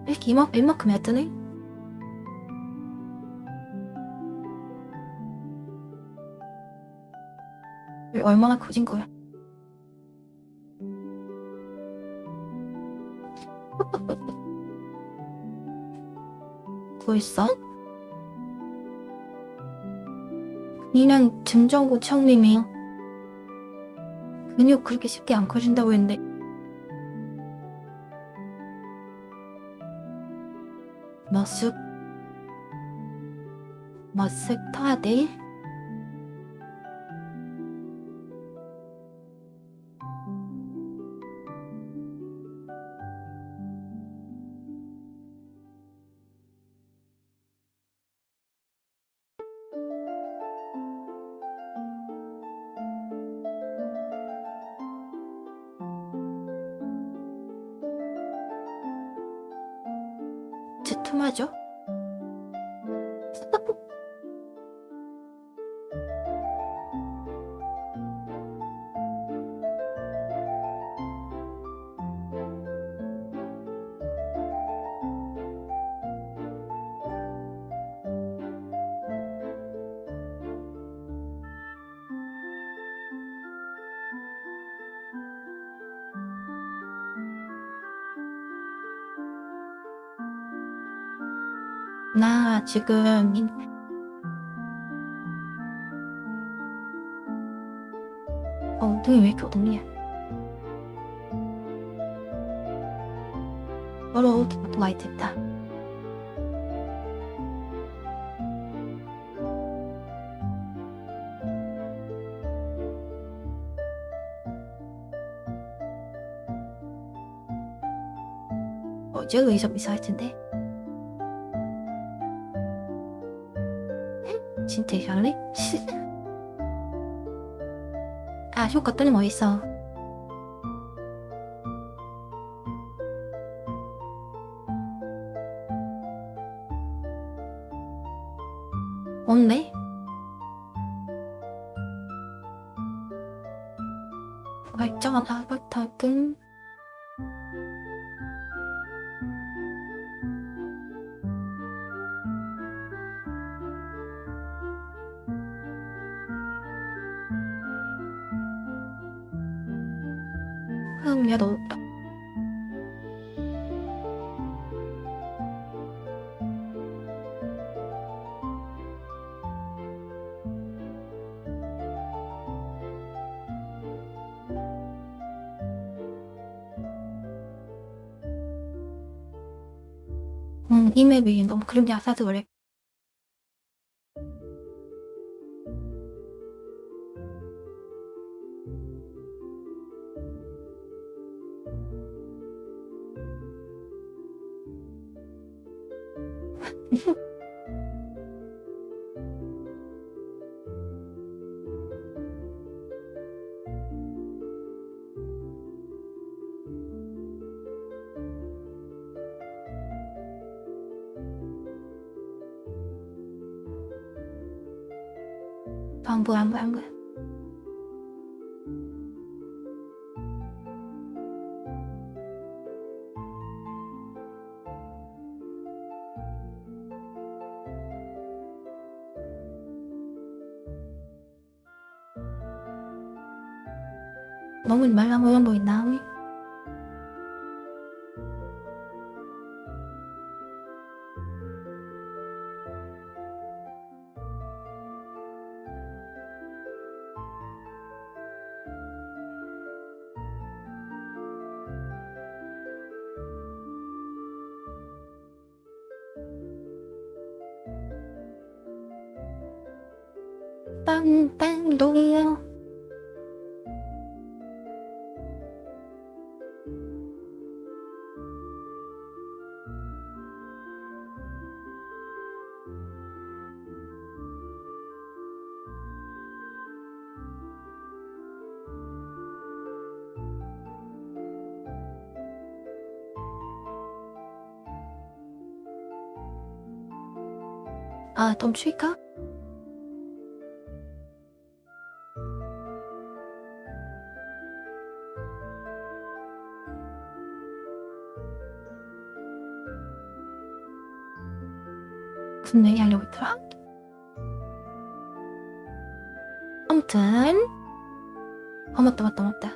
이렇게 이만큼 했더니? 얼마나 커진 거야? 벌써? 니는 증정고 청님이 근육 그렇게 쉽게 안 커진다고 했는데 머쓱 타야 돼? 두툼하죠? 나 지금 엉덩이 왜 이렇게 어둡냐? 너로 많이 됐다. 어제 의자 이사할 텐데. 진짜 이상하네? 아, 효과 뜨는 뭐 있어? 없네? 발전한 아바타금 야, 너 이 맵이 너무 그림이 아싸서 그래. 안 보여. 너무 말랑말랑 보인다. 빵빵동이요. 아, 좀 쉴까? 무슨 얘기 하려고 했더라? 아무튼 맞다.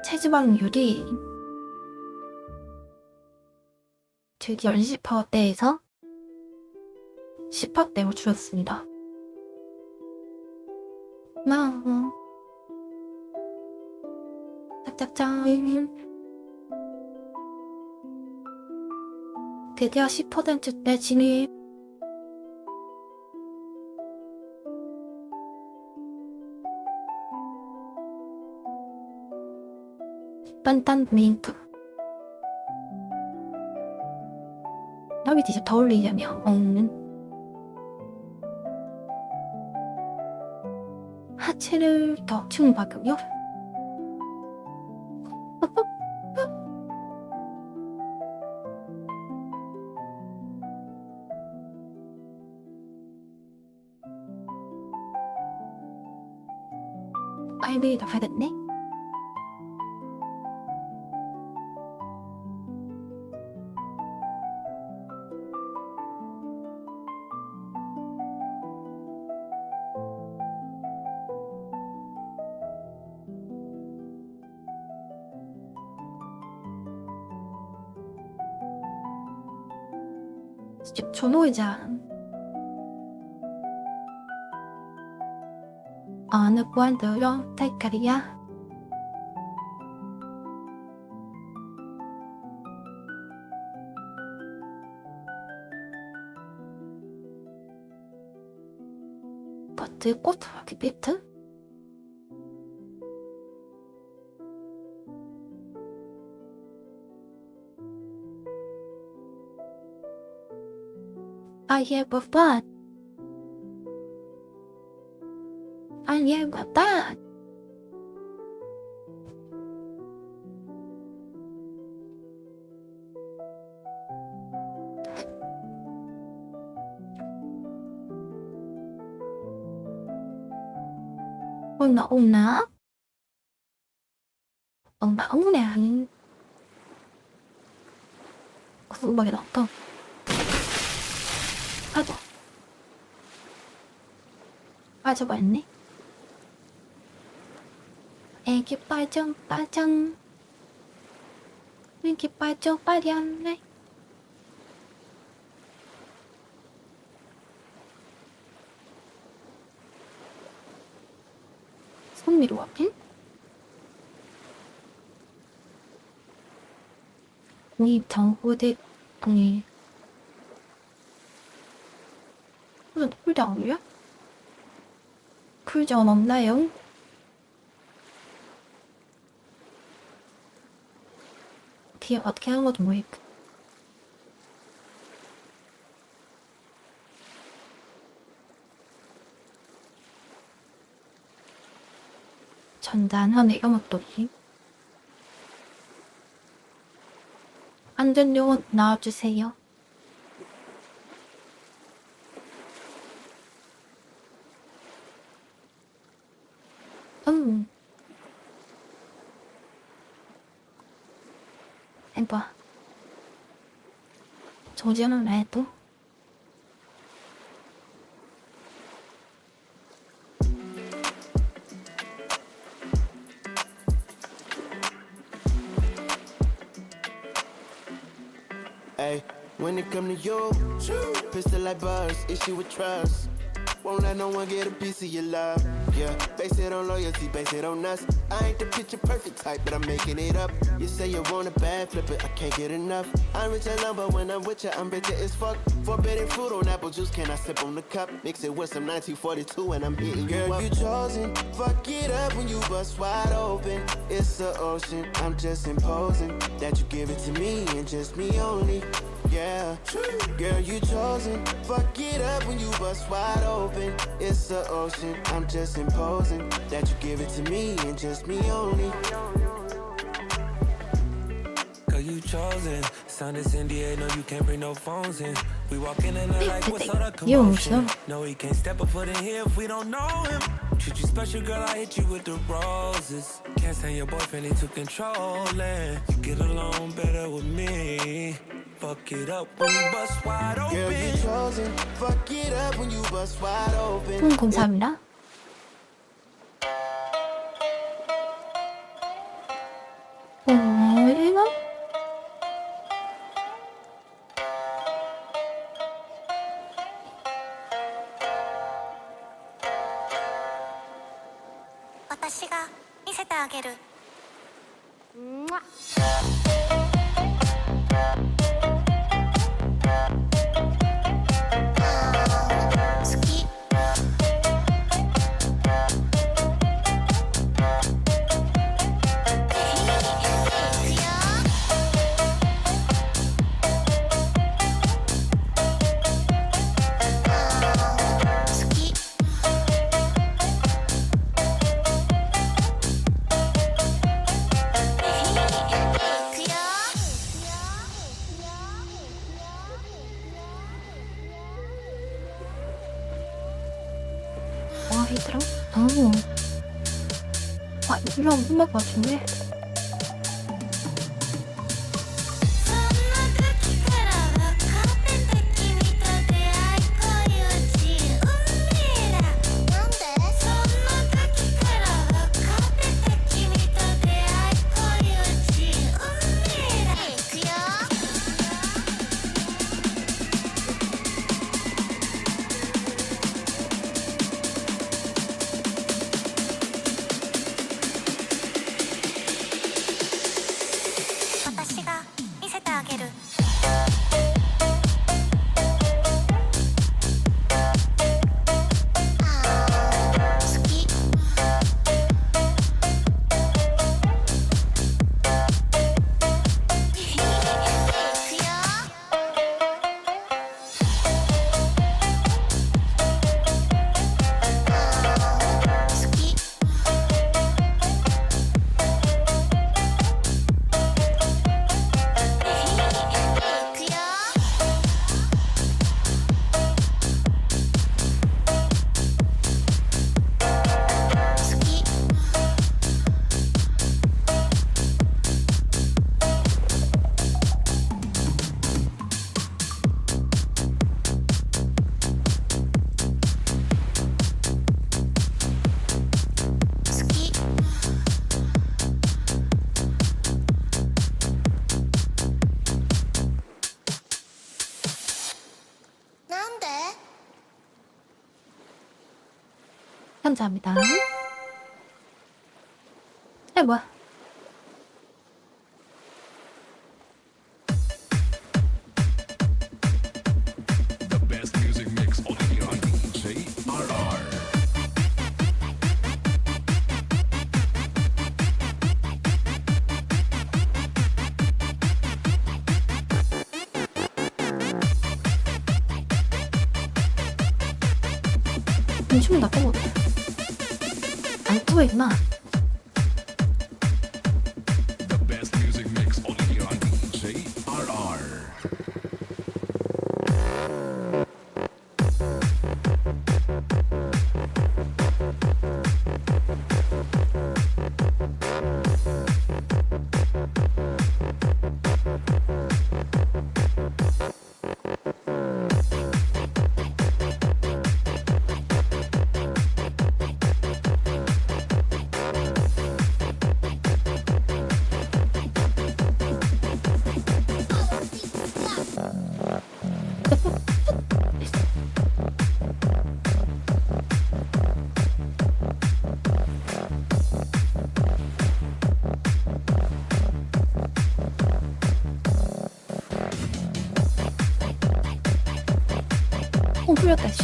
체지방률이 드디어 20%대에서 10%대로 줄었습니다. 짝짝짝. 드디어 10%대 진입. 딴딴민트. 나비 진짜 더 올리려면 하체를 더 충박하고요. 아이비 다 받았네. 전호의장 어느 관들어 탈카리야. 버트 꽃하기 비트. I have a fun. I have a fun. 온나. 엄마 옹내. 음악이 나왔다. 빠져버렸네. 애기 빠져 애기 빠졌네. 손미로 앞에 국립정보대 동의 무슨 쿨다운이야? 쿨다운 없나요? 뒤에 어떻게 하는 것도 모르겠고. 전단한 애교목도기. 안전요원 나와주세요. 해봐. 조지는 해도. Hey, when it come to you, pistol like buzz, issue with trust. Won't let no one get a piece of your love. Yeah, base it on loyalty, base it on us. I ain't the picture perfect type, but I'm making it up. You say you want a bad, flip it, I can't get enough. I'm rich alone, but when I'm with you, I'm bitter as fuck. Forbidden fruit on apple juice, can I sip on the cup? Mix it with some 1942 and I'm hitting you up. Girl, you chosen, fuck it up when you bust wide open. It's the ocean, I'm just imposing that you give it to me and just me only. Yeah, girl, you chosen. Fuck it up when you bust wide open. It's the ocean. I'm just imposing that you give it to me and just me only. Girl, you chosen. Sign this NDA, no, you can't bring no phones in. We walk in and they're like, what's all the 이거 무슨? commotion? No, he can't step a foot in here if we don't know him. Treat you special, girl, I hit you with the roses. Can't stand your boyfriend, he too controlling. You get along better with me. Fuck it up when you bust wide open. Girl, you chosen. Fuck it up when you bust wide open. 감사합니다. 이거? 와, 힘들어? 너무. 와, 이거 엄청 것 같은데? 감사합니다. 뭐야? The best music mix only here on DJRR. 춤을 나 빼고 안 뜨고 있나? The best music mix only here on DJRR. 풀렸다, 씨.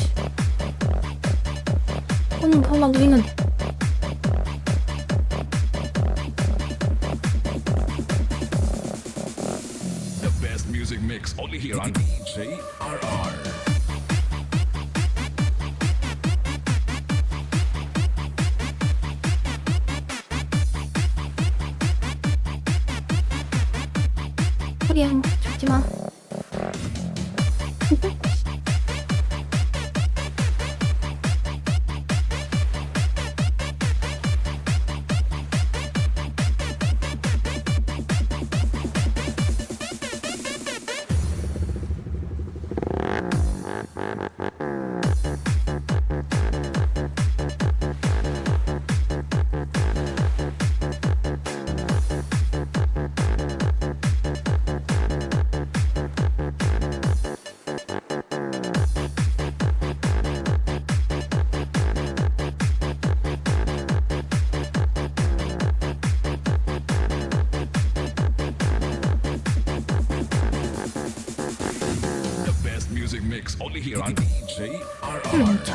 가만 누있는데. The best music mix only here on DJRR. 자리야, 죽지 마. The best music mix only here on DJ 술 RR. 넘쳐.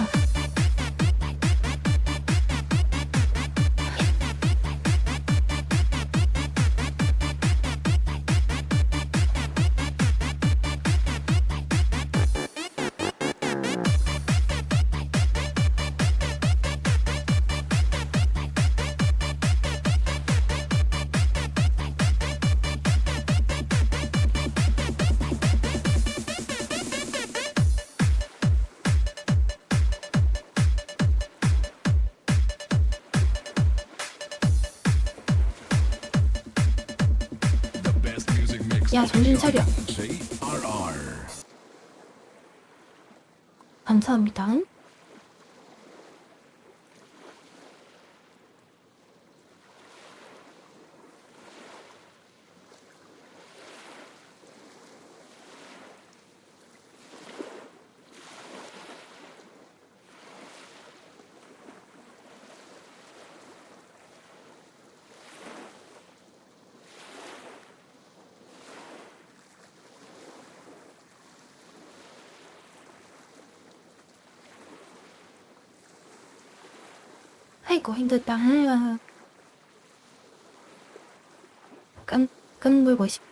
The best music mix 야, only 정신 here on 차려. DJ RR. 감사합니다. 아이고 힘들다. 아유. 끈물고 싶.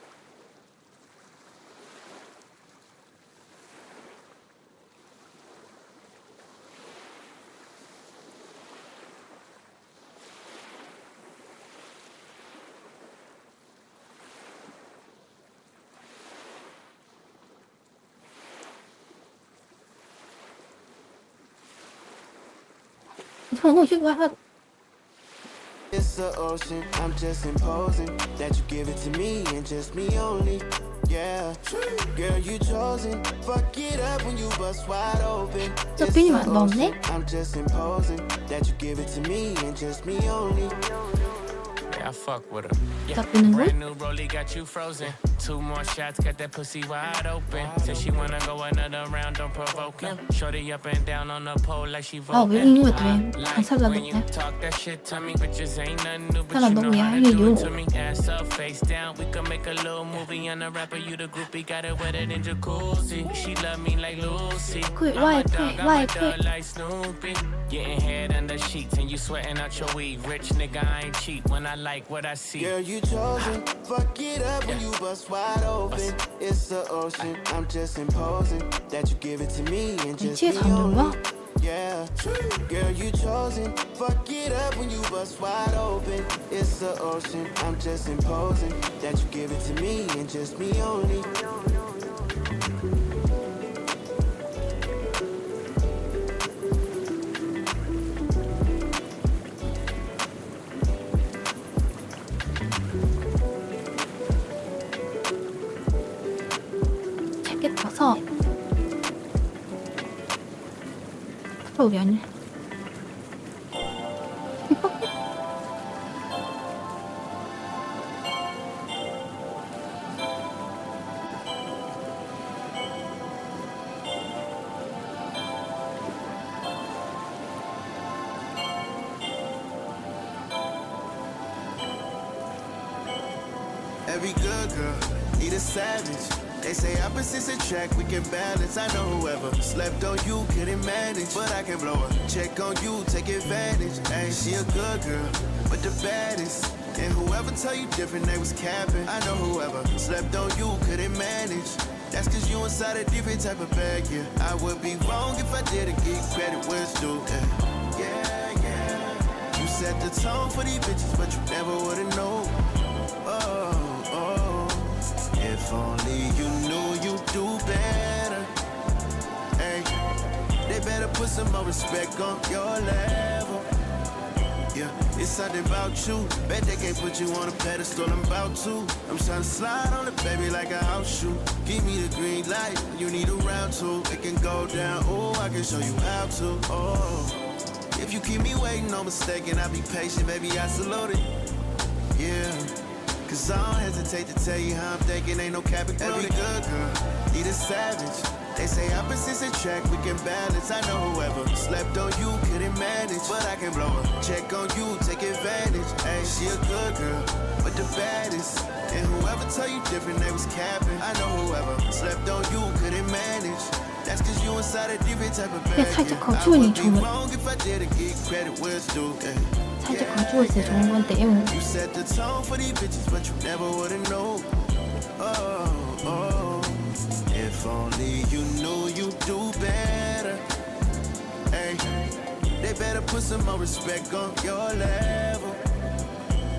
It's the ocean, I'm just imposing that you give it to me and just me only. Yeah, girl, you chosen. Fuck it up when you bust wide open. It's the 빈이 안 넣었네? ocean, I'm just imposing that you give it to me and just me only. I fuck with her. 나 비는 걸? Brand new rollie got you frozen. 2 more shots, got that pussy wide open. Said she wanna go another round, don't provoke him. Shorty up and down on the pole like she 아, voting. 외국 인물들 왜 Like 살다 when you 못해? talk that shit to me, bitches ain't nothing new, but 사람 you know 너무 how to 야해요. do it to me. Ass up, face down, we can make a little movie. And the rapper, you the groupie, got it wetter than jacuzzi. She love me like Lucy. Quit, I'm why a dog, quit, I'm why a quit? dog like Snoopy. Getting head under sheets and you sweating out your weed. Rich nigga, I ain't cheap when I like what I see. Girl, you chosen. Fuck it up when you bust wide open. It's the ocean, I'm just imposing that you give it to me and just me 미치에서 안 only. 들어와? Yeah, girl, you chosen. Fuck it up when you bust wide open. It's the ocean, I'm just imposing that you give it to me and just me only. 책에 떠서 프로그램. Every good girl need a savage. They say opposites attract, we can balance. I know whoever slept on you couldn't manage, but I can blow her. Check on you, take advantage. Ain't she a good girl, but the baddest. And whoever tell you different, they was capping. I know whoever slept on you couldn't manage. That's cause you inside a different type of bag, yeah. I would be wrong if I didn't give credit where it's due, yeah. Yeah, yeah. You set the tone for these bitches, but you never would've known. Oh, oh. If If only you knew you'd do better. Hey, they better put some more respect on your level. Yeah, it's something about you. Bet they can't put you on a pedestal. I'm about to. I'm trying to slide on it, baby, like a house shoe. Give me the green light. You need a round two. It can go down. Oh, I can show you how to. Oh, if you keep me waiting, no mistaken. I'll be patient, baby. I salute it. Yeah, cause I don't hesitate to tell you how I'm thinking. Ain't no cap and every good girl need a savage. They say opposites attract, we can balance. I know whoever slept on you couldn't manage, but I can blow her. Check on you, take advantage. Hey, she a good girl, but the baddest. And whoever tell you different, they was capping. I know whoever slept on you couldn't manage. That's cause you inside a different type of bag. 살짝 I 거주운이 would be 좋은 wrong if I didn't give credit where it's due. 살짝 거주에서 좋은 건데요. You set the tone for these bitches, but you never would've known. Oh, oh. If only you knew you'd do better. Hey, they better put some more respect on your level.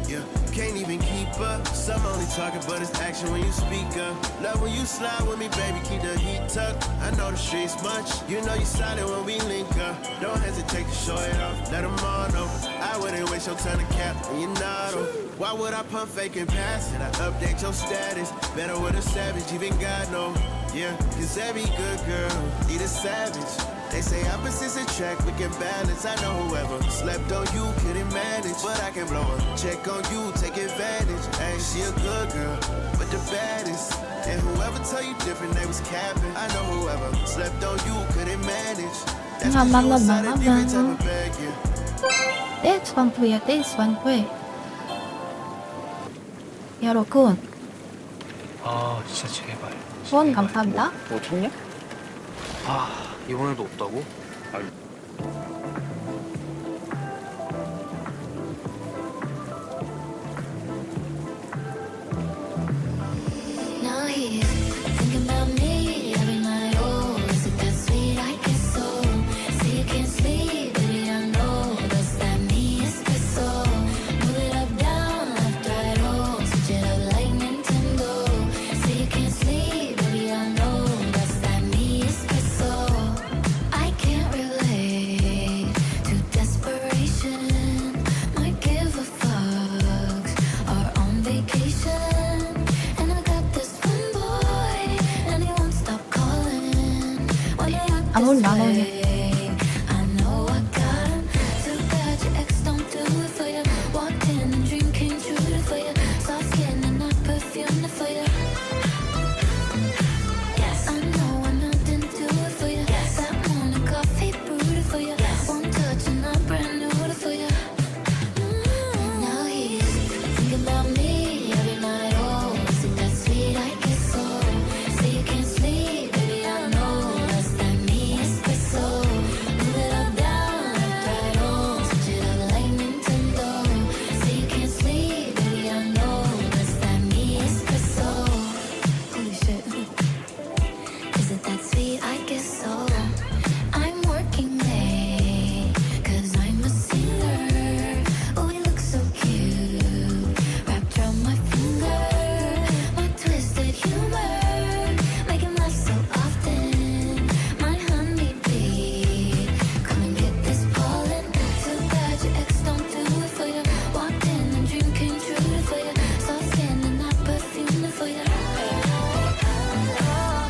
Yeah, can't even keep up. Some only talking, but it's action when you speak up. Love when you slide with me, baby, keep the heat tucked. I know the streets much. You know you silent when we link up. Don't hesitate to show it off. Let them all know. I wouldn't waste your time to cap when you're not on. Why would I pump fake and pass it? I update your status. Better with a savage, even God know. Yeah, cause every good girl need a savage. They say opposites attract, we can balance. I know whoever slept on you couldn't manage, but I can blow her. Check on you, take advantage. Hey, she a good girl, but the baddest. And whoever tell you different, they was capping. I know whoever slept on you couldn't manage. That's cause you inside a different type of bag, yeah. This one way, this one way. 여러분, 아 진짜 제발. 후원 감사합니다. 뭐 찾냐? 아 이번에도 없다고? Now he's thinking about me every night. Oh, is it that sweet? I guess so. See, you can't sleep, baby, I know. Does that mean espresso? Move it up, down, left, right, oh. Switch it up like Nintendo. See, you can't sleep, baby, I know. Does that mean espresso? I can't relate to desperation. Might give a fuck. Are on vacation. And I got this one boy, and he won't stop calling. When I act 안 올라, 안 this 올려. way, I know I got him. Too bad your ex don't do it for you. Walked in and dream came true for you. Soft skin and not perfume for you. Yes, I know I didn't do it for you. That morning coffee brewed for you. One touch and I'm brand new for you. Now he's thinking about me every night. Oh, is it that sweet? I guess so. Say you can't sleep, baby, I know. Does that mean espresso? Move it up, down, left, right, oh. Switch it up like Nintendo. Say you can't sleep, baby, I know. Does that mean espresso? Holy shit. Is it that sweet? I guess so. I'm working late, cause I'm a singer. Oh, we look so cute, wrapped around my finger. My twisted humor, make him laugh so often. My honeybee, come and get this pollen. Too bad your ex don't do it for you. Walked in and dream came true for you. Soft skin and not perfume for you.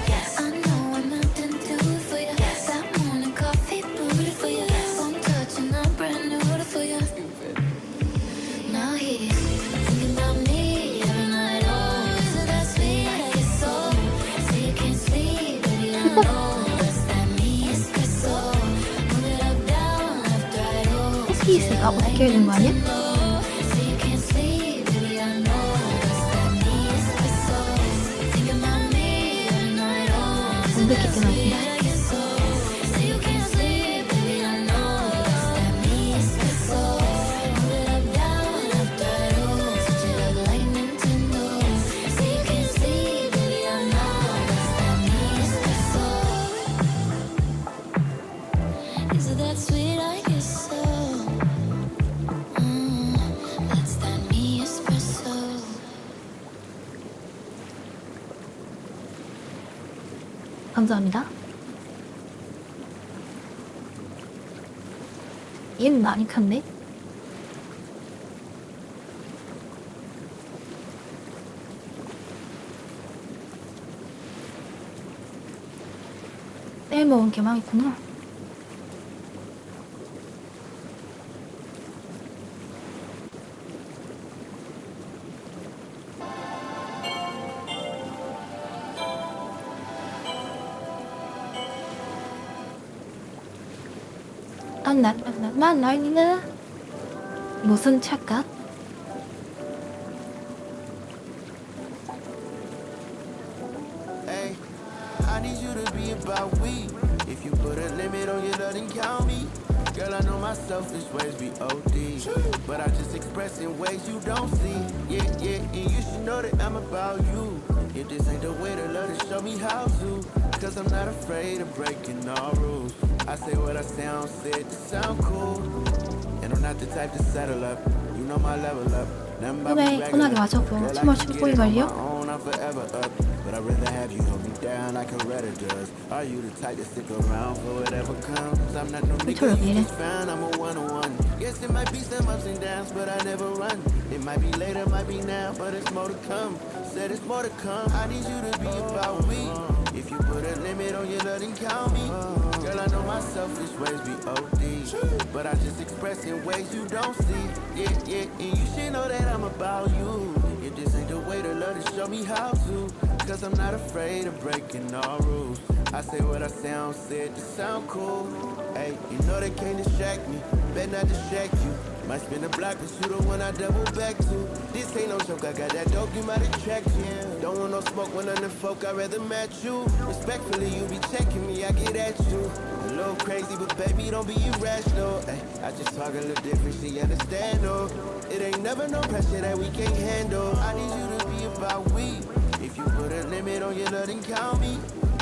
Yes, I know I'm not didn't do it for you. That morning coffee brewed for you. One touch and I'm brand new for you. Now he's thinking about me every night. Oh, is it that sweet? I guess so. Say you can't sleep, baby, I know. Does that mean espresso? Move it up, down, left, right, oh. SPS가 어떻게 되는 거 아니야? Say you can't sleep, baby, I know. Does that mean espresso? Thinking about me every night. Oh, is it that sweet? I guess so. Say you can't sleep, baby, I know. Does that mean espresso? Move it up, down, left, right, oh. Switch it up like Nintendo. Say you can't sleep, baby, I know. Does that mean espresso? Is it that sweet? I guess so. That's that me espresso. 감사합니다. 얘는 많이 컸네. 떼먹은 게 많구나. 나는 무슨 착각? Hey, I need you to be about we. If you put a limit on your love, then count me. Girl, I know my selfish ways be OD, but I just express in ways you don't see. Yeah, yeah, and you should know that I'm about you. If this ain't the way to love, then show me how to. Cause I'm not afraid of breaking all rules. I say what I sound, said to sound cool. And I'm not the type to settle up. You know my level up. 꿈에 편하게 와줘서 정말 신고이 걸려? I'm forever up, but I'd rather have you hold me down like a redder does. Are you the type to stick around for whatever comes? I'm not no nigga you just found, I'm a one-on-one. Yes, it might be some ups and downs, but I never run. It might be later, might be now, but it's more to come. Said it's more to come. I need you to be about me. If you put a limit on your love, then count me. Girl, I know my selfish ways be OD, but I just express in ways you don't see. Yeah, yeah, and you should know that I'm about you. If this ain't the way to love, then show me how to. Cause I'm not afraid of breaking all rules. I say what I sound, said to sound cool. Hey, you know they can't distract me, better not distract you. Might spin the block, but you the one I double back to. This ain't no joke, I got that dope, you might attract you. Don't want no smoke when I'm the folk, I'd rather match you. Respectfully, you be checking me, I get at you. A little crazy, but baby, don't be irrational. Ay, I just talk a little different, she understand, oh. It ain't never no pressure that we can't handle. I need you to be about we. If you put a limit on your love, then count me.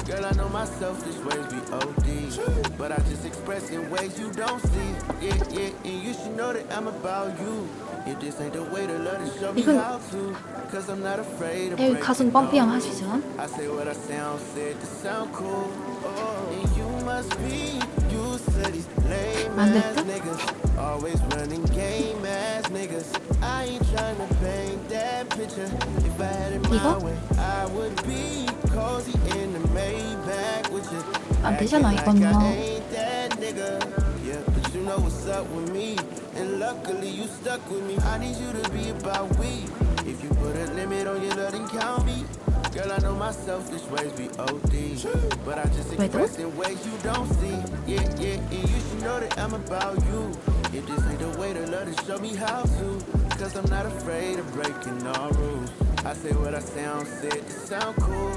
Girl, I know my selfish ways be OD, but I just express in ways you don't see. Yeah, yeah, and you should know that I'm about you. If this ain't the way to love, then show me how to. Cause I'm not afraid of breaking 가슴 뻥삐양 하시죠? I say what I sound, said to sound cool. Oh, and you must be used to these lame ass niggas, always running game ass niggas. I ain't tryna paint that picture. If I had it my way, I would be cozy in the Maybach with you. 안 되잖아 이건 뭐. Ain't that nigga? Yeah, but you know what's up with me, and luckily you stuck with me. I need you to be about we. If you put a limit on your love, then count me. Girl, I know my selfish ways be OD, but I just express in ways you don't see. Yeah, yeah, and you should know that I'm about you. If this ain't the way to love, then show me how to. Cause I'm not afraid of breaking all rules. I say what I sound, said to sound cool.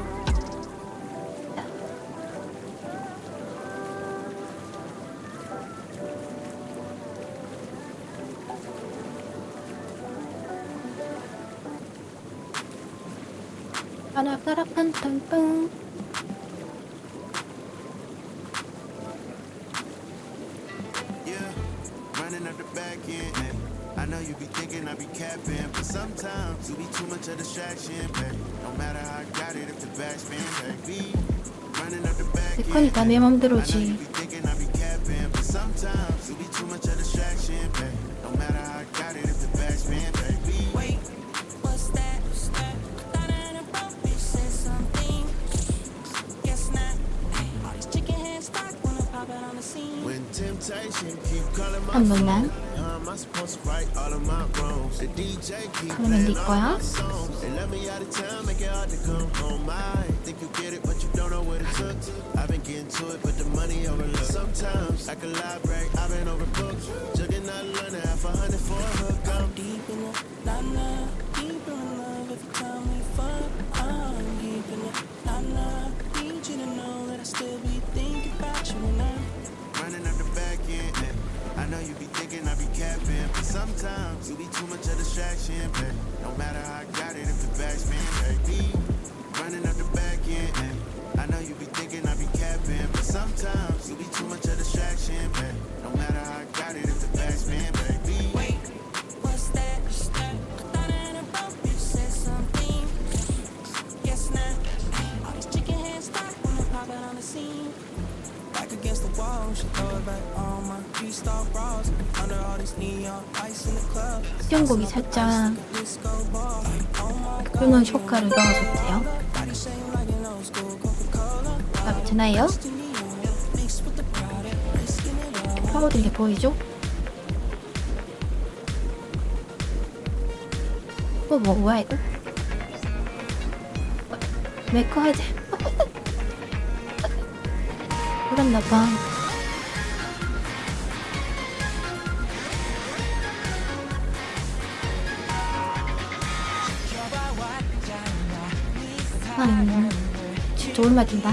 빠라빠라빵빵빵. Running up the back end. I know you be thinking I be capping, but sometimes you be too much of a distraction, babe. No matter how I got it, if the backspin, baby. Running up the back end. 내 거니까 내 맘대로지. I know you be thinking I be capping, but sometimes you be too much of a distraction, babe. No matter how I got it, if the backspin, baby. Wait, what's that? Thought I had a boat, bitch said something. Guess not. All these chicken heads stock when I pop out on the scene. When temptation keep calling my 잠깐만. how am I supposed to right all of my wrongs? The DJ keep 그러면 네 playing all 거야? my songs. They let me out of town, make it hard to come home. I think you get it, but you don't know what it took. I've been getting to it, but the money overlooked. Sometimes like a library, I've been overbooked. Jugging out learning $100 for a hook. I'm deep in the la-la, deep in love. If you tell me fuck, I'm deep in the la-la. Need you to know that I still be thinking about you and I'm running up the back end. I know you be thinking I be capping, but sometimes you be too much of a distraction, babe. No matter how I got it, if the backspin, baby. Running up the back end. I know you be thinking I be capping, but sometimes you be too much of a distraction, babe. No matter how I got it, if the backspin, baby. wait, what's that? Thought I had a boat, bitch said something. Guess not. All these chicken heads stock when I pop out on 수영복이 살짝 그런 효과를 넣어줬대요. 아, 되나요? 파고든 게 보이죠? 뭐야 이거? 메이크업 하지? 그랬나봐. 진짜 오랜만에 든다.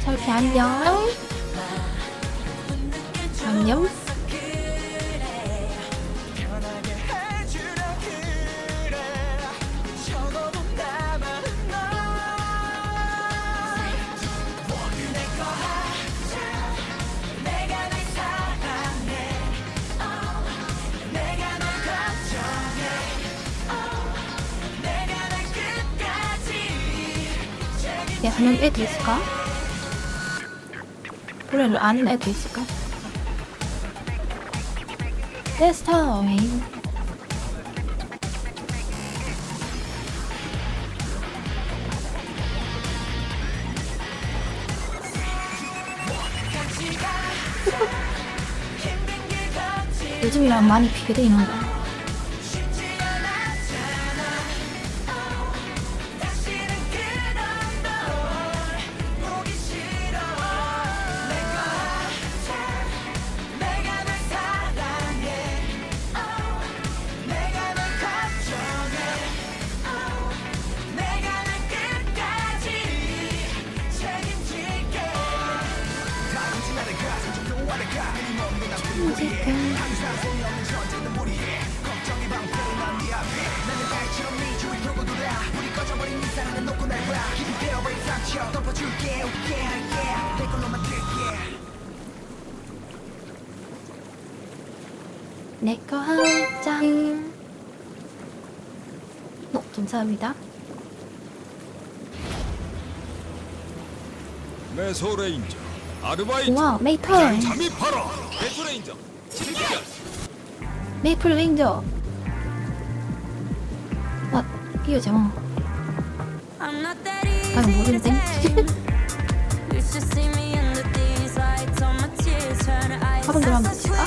저렇게 안녕. 안녕. 야, 하는 애도 있을까? 노래를 아는 애도 있을까? Let's talk. 요즘이랑 많이 비교되는 거야. 내거 한 장. 감사합니다. 메소레인저 아르바이트 우와, 메이플. 잠입하라. 메소레인저 집결. 메이플 레인저. 와, 이거죠. 아, 모르는데. 화분 들어가면 되실까?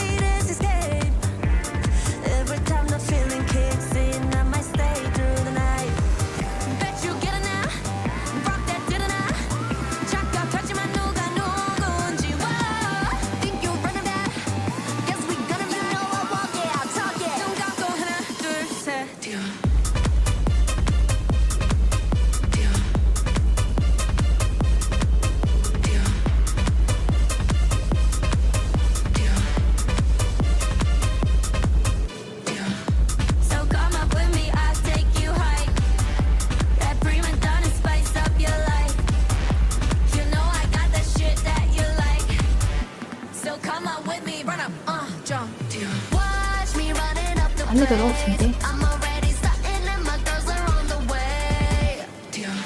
안내도 너무 진데.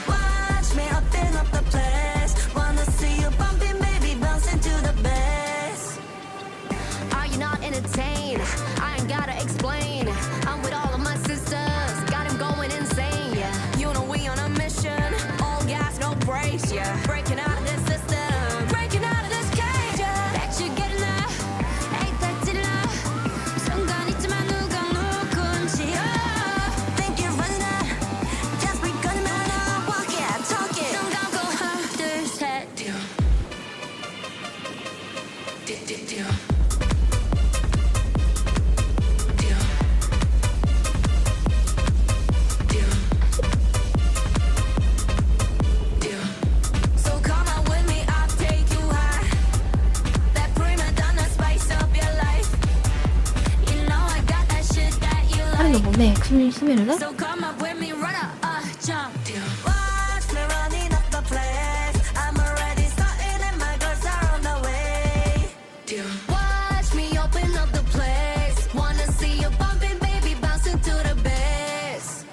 Watch me up in up the place. Wanna see you 네, 수면을 So come up with me, run up, jump. Watch me running up the place. I'm already starting and my girls are on the way. Watch me open up the place. Wanna see you bumping, baby, bouncing to the bass.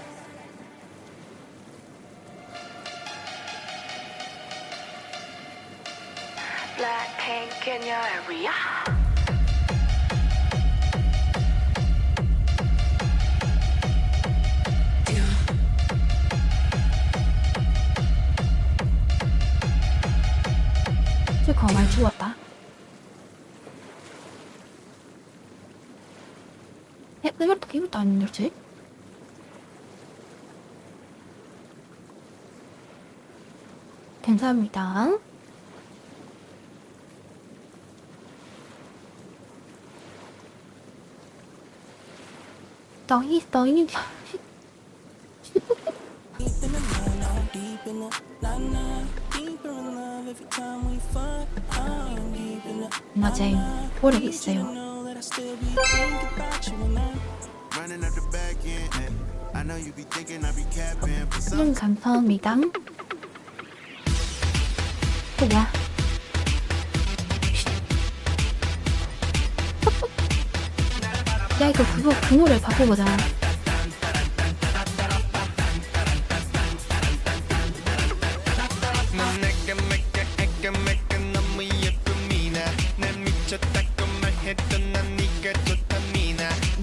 Blackpink in your area. 스티커 많이 죽었다. 이것도 안 열지? 감사합니다. 너희 낮에 보력 있어요. 감사합니다. 뭐야? 야 이거 그거 그물을 바꿔보자.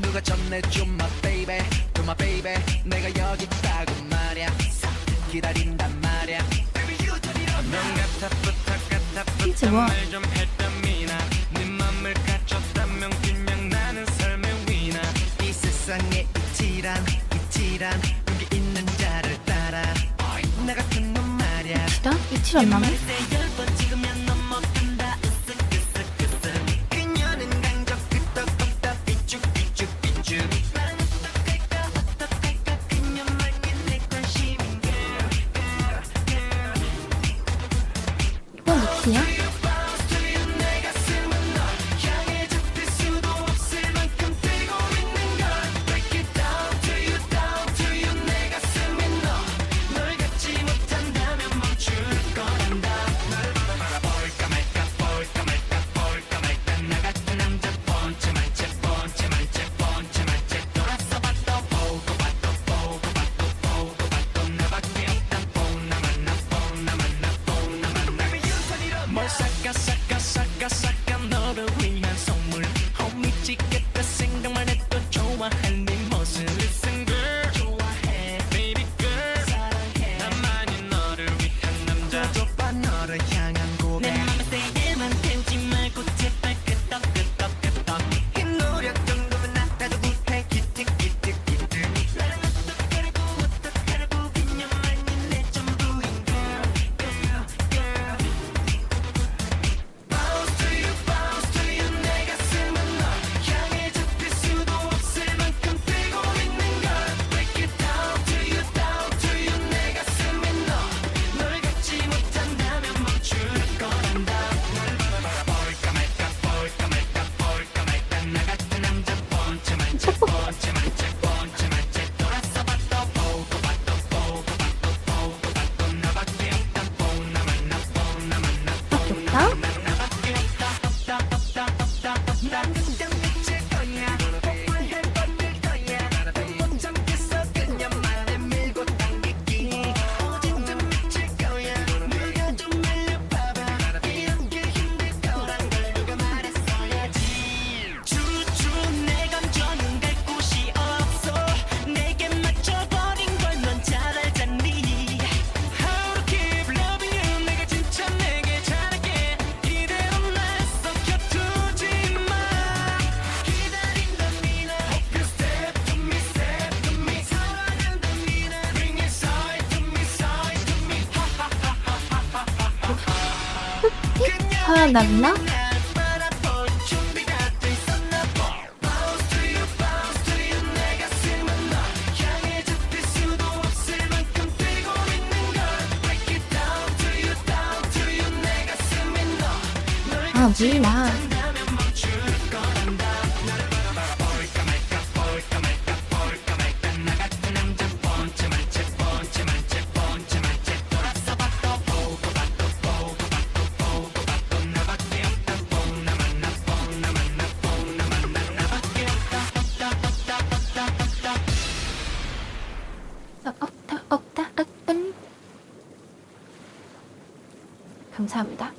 누가 전해줘 my baby, to my baby. 내가 여기 있다고 말야. 기다린단 말야. 넌 같아 부탁 같아 부탁 말좀 했던 미나. 네 맘을 갖췄다면 그냥 나는 삶의 위나. 이 세상에 이치란 여기 있는 자를 따라. 나 같은 놈 말야. 진짜? 이치란 나네? 열번 찍으면 넘어간다. 으쓱으쓱으쓱. 그녀는 강적 끄떡끄떡 삐죽. 나는 어떡할까 그녀만이 내 관심인 girl. 이건 미치야? 뭘 싹가 너를 위한 선물. 미치겠다 생각만 해도 좋아할 네 모습. Listen girl, 좋아해 baby girl, 사랑해 나만이 너를 위한 남자. 줘봐 너를 향한 고백. 내 맘에 세게만 태우지 말고 제발 끄떡. 이 노력 정도면 나도 못해 기특. 나는 어떡하라고 그녀만이 내 전부인 girl. Bounce to you 내 가슴은 널 향해 잡힐 수도 없을 만큼 뛰고 있는 걸. Break it down to you 내 가슴이 널 갖지 못한다면 멈출 거란다. 볼까 말까 나 같은 남자 번째만 채 돌아서 봐도 보고 봐도 나밖에 없다. 나만 난 그냥 미칠 거야. 폭발해버릴 거야. 못 참겠어 그녀만을 밀고 당기기. 언젠가 미칠 거야. 네가 좀 말려봐봐. 이런 게 힘들 거란 걸 누가 말했어야지. 주주 내 감정은 갈 곳이 없어. 내게 맞춰버린 걸 넌 잘 알잖니. How to keep loving you. 내가 진짜 내게 잘할게. 이대로 날 썩혀두지 마. 기다린다 미나. Hope you step to me. 사랑한다 미나. Bring it side to me. 사랑한다 미나? 날 바라볼 준비가 돼 있었나 봐. Bounce to you 내 가슴은 널 향해 잡힐 수도 없을 만큼 뛰고 있는 걸. Break it down to you 내 가슴이 널 아 미나. 한다면 멈출 거란다. 볼까 말까 감사합니다.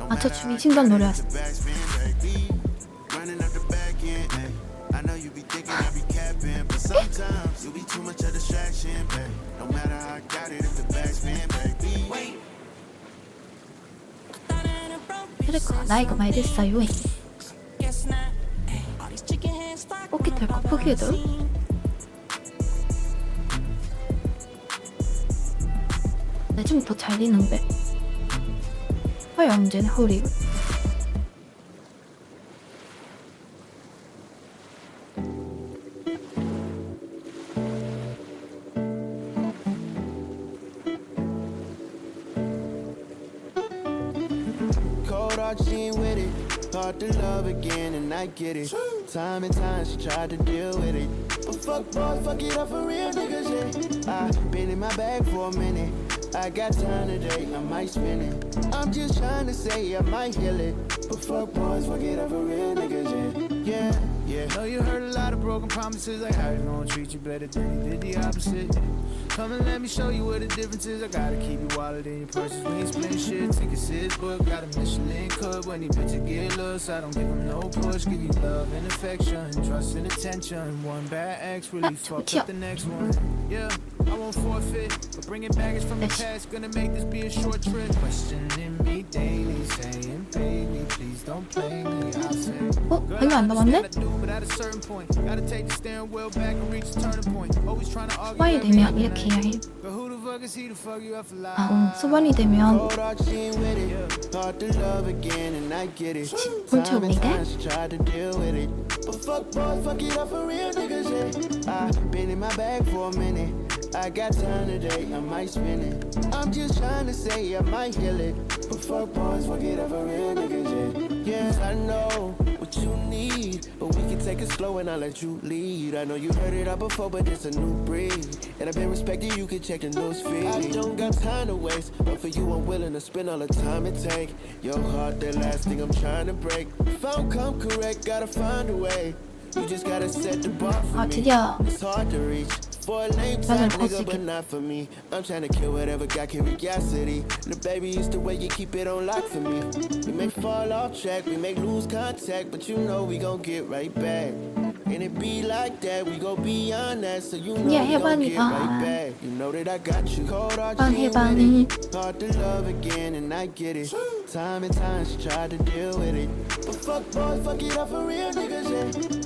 아, 저 춤이 신던 노래였어. I know you be thinking I be capping, but sometimes you be too much of a distraction, babe. No matter how I got it, if the backspin, baby. 트래커가 나이가 많이 됐어요. 뽑기 될까 포기해도? 내 춤이 더 잘 리는데. 허리 언제네 허리. She ain't with it. Hard to love again, and I get it. Time and time she tried to deal with it. But fuck boys, fuck it up for real niggas, yeah. I been in my bag for a minute. I got time today, I might spin it. I'm just trying to say I might heal it. But fuck boys, fuck it up for real niggas, yeah. Yeah, know you heard a lot of broken promises, like how you gonna treat you better than you did the opposite. Come and let me show you what the difference is. I gotta keep you wallet in your purses when you split shit. Take a sis book, got a Michelin cook. When these bitches get loose, I don't give them no push. Give you love and affection, trust and attention. One bad ex really fucked up the next one. Yeah, I won't forfeit, but bringing baggage from the past gonna make this be a short trip. Questioning me daily, saying baby, please don't play me. I say, 이거 안 남았네? but at a certain point, gotta take the steering wheel back and reach the turning point. Always trying to argue. 수반이 되면 이렇게 해야 해. But who the fuck is he to fuck you up for life? 아, 수반이 되면 hard to love again, and I get it. 본체 Time and 없는데? time she tried to deal with it. But fuck boys, fuck it up for real niggas, yeah. I been in my bag for a minute. I got time today, I might spin it. I'm just trying to say I might heal it. But fuck boys, fuck it up for real niggas, yeah. Yeah, I know what you need, but we can take it slow and I'll let you lead. I know you heard it all before, but it's a new breed. And I've been respecting you, can check the news feed. I don't got time to waste, but for you I'm willing to spend all the time it take. Your heart, the last thing I'm trying to break. If I don't come correct, gotta find a way. You just gotta set the bar for 아, me. 드디어 It's hard to reach for a lame time nigga, but not for me. I'm trying to kill whatever got curiosity. The baby is the way you keep it on lock for me. We may fall off track, we may lose contact, but you know we gon' get right back. And it be like that, we go beyond that, so you know we gon' get right back. You know that I got you. Cold heart, hard to love again, and I get it. Time and time she tried to deal with it. But fuck boys, fuck it up for real niggas,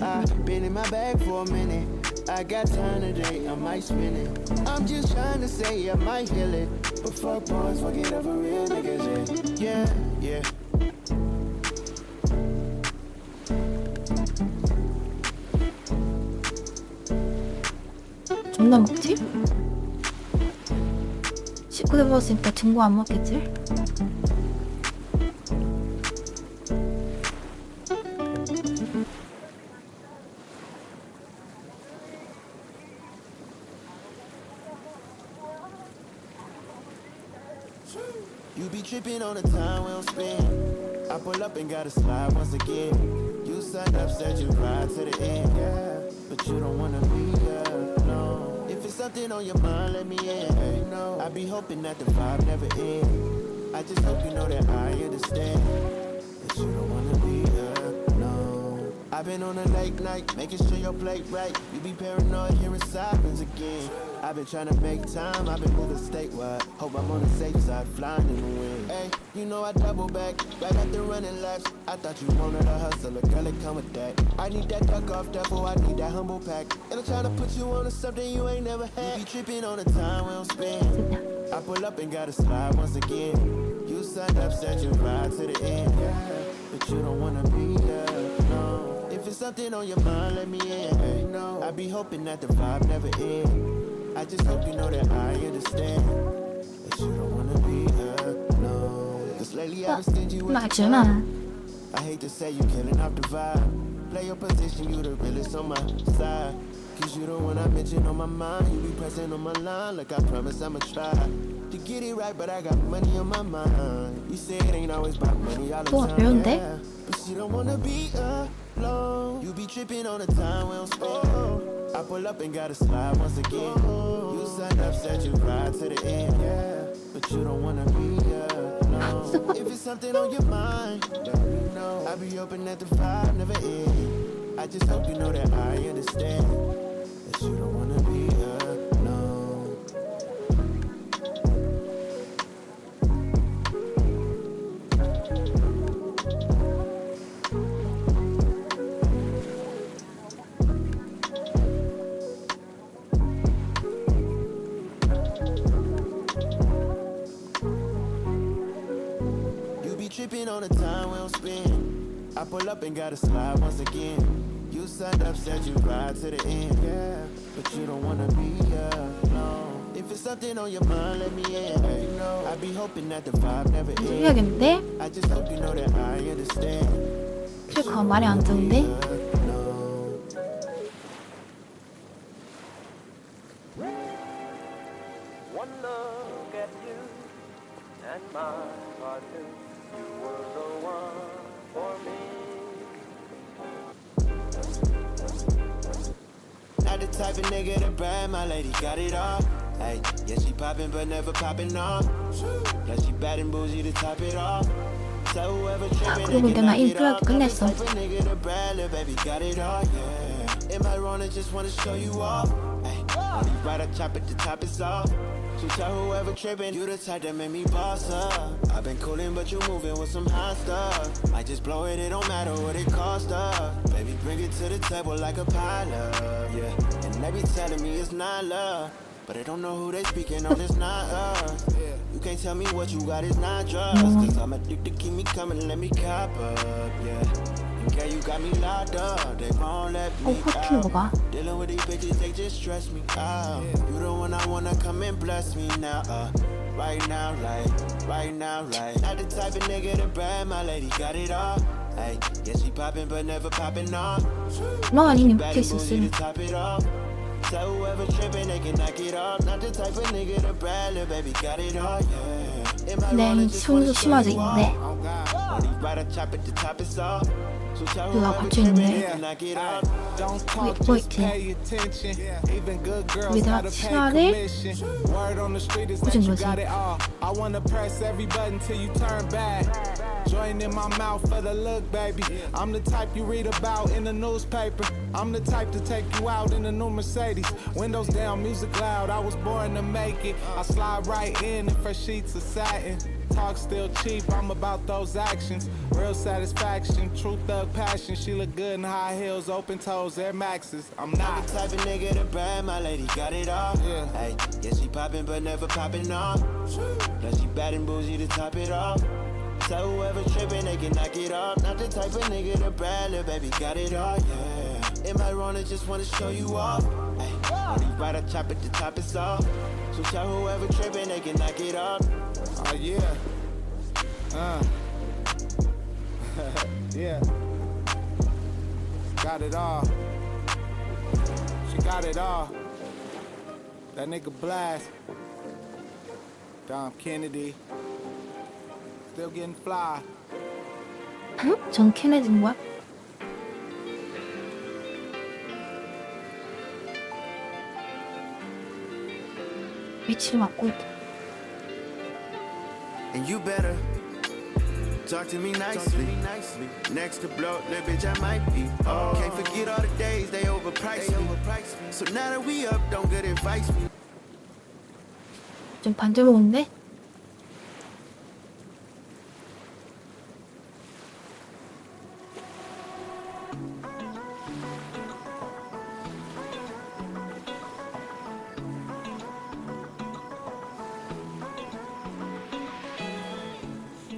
yeah. I been in my bag for a minute. I got time today, I might spin it. I'm just trying to say I might heal it. But fuck boys, fuck it up for real niggas, yeah. Yeah, yeah. 존나 먹지? 19대 먹었으니까 증거 안 먹겠지? You be tripping on the time we don't spend. I pull up and gotta slide once again. You signed up, said you ride to the end, yeah. But you don't wanna be there, no. If it's something on your mind, let me in, hey, no. I be hoping that the vibe never ends. I just hope you know that I understand that you don't wanna be there, no. I've been on a late night, making sure your plate right. You be paranoid, hearing sirens again. I've been trying to make time, I've been moving statewide. Hope I'm on the safe side, flying in the wind. Hey, you know I double back, right after running laps. I thought you wanted a hustle, a girl that come with that. I need that duck off, therefore I need that humble pack. And I'm trying to put you on to something you ain't never had. You be tripping on the time we don't spend. I pull up and gotta slide once again. You signed up, said you ride to the end, yeah. But you don't wanna be there, no. If it's something on your mind, let me in, hey, no. I be hoping that the vibe never ends. I just hope you know that I understand that you don't wanna be there, no. Cause lately I've been stingy with your time. I hate to say you killing off the vibe. Play your position, you the realest on my side. Cause you the one I mention on my mind. You be present on my line, like I promise I'ma try to get it right, but I got money on my mind. You say it ain't always about money all the time, yeah. But she don't wanna be alone. You be tripping on the time we don't spend. I pull up and gotta slide once again. You signed up, said you ride to the end, yeah. But you don't wanna be here, no. If it's something on your mind, let me know. I'll be open at the 5, never end. I just hope you know that I understand that you don't wanna be here, no. You be tripping on the time we don't spend. I pull up and gotta slide once again. You signed up, said you ride to the end, yeah. But you don't wanna be here, no. If it's something on your mind, let me in. Hey, no. I be hoping that the vibe never ends. 해야겠는데? I just hope you know that I understand. 트랙가 말이 안 듣는데? One look at you and my heart knew you were the one for me. Not the type of nigga to brag, my lady got it all. Hey, yeah, she poppin' but never poppin' off. Plus she bad and bougie to top it off. So whoever trippin', 그리고 they can 내가 knock it 인플레이트 off. Not the 끝냈어. type of nigga to brag, little baby got it all, yeah. Am I wrong? I just wanna show you off. Hey, on these right, I chop at the top, it's off. So tell whoever trippin', you the type that made me boss up. I've been coolin', but you movin' with some hot stuff. Might just blow it, it don't matter what it cost us. Baby, bring it to the table like a pilot, yeah. And they be telling me it's not love, but I don't know who they speaking on, it's not us. You can't tell me what you got, it's not drugs. Cause I'm addicted, keep me coming, let me cop up, yeah. And girl, you got me locked up, they won't let me 커튼 out. 뭐가? Dealing with these bitches, they just stress me out. You the one I wanna come and bless me now, right now, right now, right. Not the type of nigga to brag, my lady got it all. Hey, yeah, she poppin' but never poppin' off. 너 아니면 Bad 못해 and bougie 있었음. to top it off. So whoever trippin', they can knock it off. Not the type of nigga to brag, little baby got it all, yeah. Am I wrong? I 네, just wanna 손도 show you 심하지인데. off. On these right, I chop at the top, it's off. So tell 누가 whoever 갇혀 trippin', 있네. they can knock it off. Don't talk, 뭐 just 있지? pay attention. Even good girls 여기다 gotta pay 치마를 commission. Word on the street is that 꽂은 you 거지. got it all. I wanna press every button till you turn back. Join in my mouth for the look, baby. I'm the type you read about in the newspaper. I'm the type to take you out in a new Mercedes. Windows down, music loud. I was born to make it. I slide right in fresh sheets of satin. Talk still cheap, I'm about those actions. Real satisfaction, true thug passion. She look good in high heels, open toes, Air Maxes. I'm not the type of nigga to brag, my lady got it all. Yeah. Hey, yeah, she poppin' but never poppin' off. Plus she bad and bougie to top it off. So whoever trippin', they can knock it off. Not the type of nigga to brag, little baby got it all, yeah. Am I wrong? I just wanna show you off. Hey, on these right, I chop at the top, it's off. So tell whoever trippin', they can knock it off. Oh yeah. Yeah. Got it all. She got it all. That nigga Blast. Dom Kennedy. Still getting fly. 응? 전 케네디인 거야? 위치를 맡고 있다. And you better talk to me nicely. Next to blow, little bitch, I might be. Can't forget all the days they overpriced me. So now that we up, don't good advice me. 좀 반대먹는데?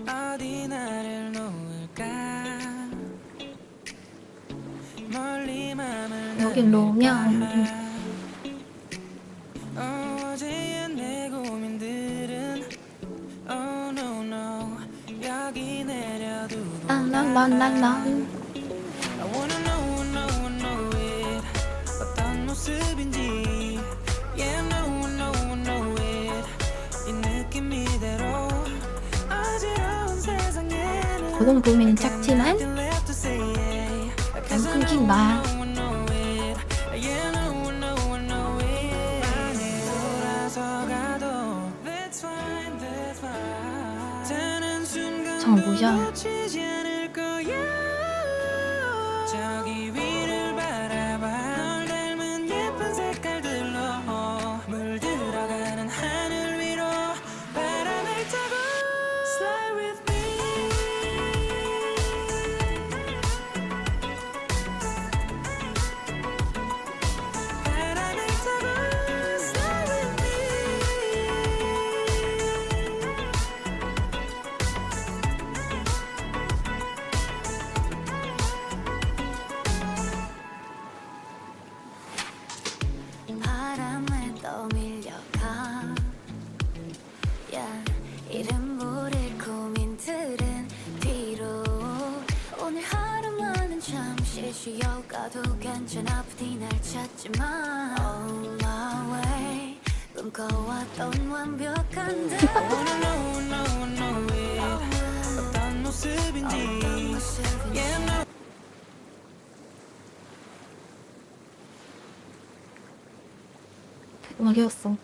어디 나를 놓을까 멀리 맘을 여길 놓으면 어제의 내 고민들은 Oh no no 여기 내려두고 랄랄랄랄라. I wanna know it 어떤 모습인지 Yeah know it 이 느낌 이대로 어지러운 세상에는 고동 보이는 작지만 안 끊긴다. Yeah know 잠깐 보자. 놓치지 않을 거야. 저기 위를 바라봐. 널 닮은 예쁜 색깔들로 물들어가는 하늘 위로 바람을 타고 Fly with me. 바람을 타고 Fly with me. 바람에 떠밀려가 이름 모를 고민들은 뒤로 오늘 하루만은 잠시 쉬어가도 괜찮아 부디 날 찾지만 On my way 꿈꿔왔던 완벽한 듯 어떤 모습인지 Yeah, no. 음악이었어.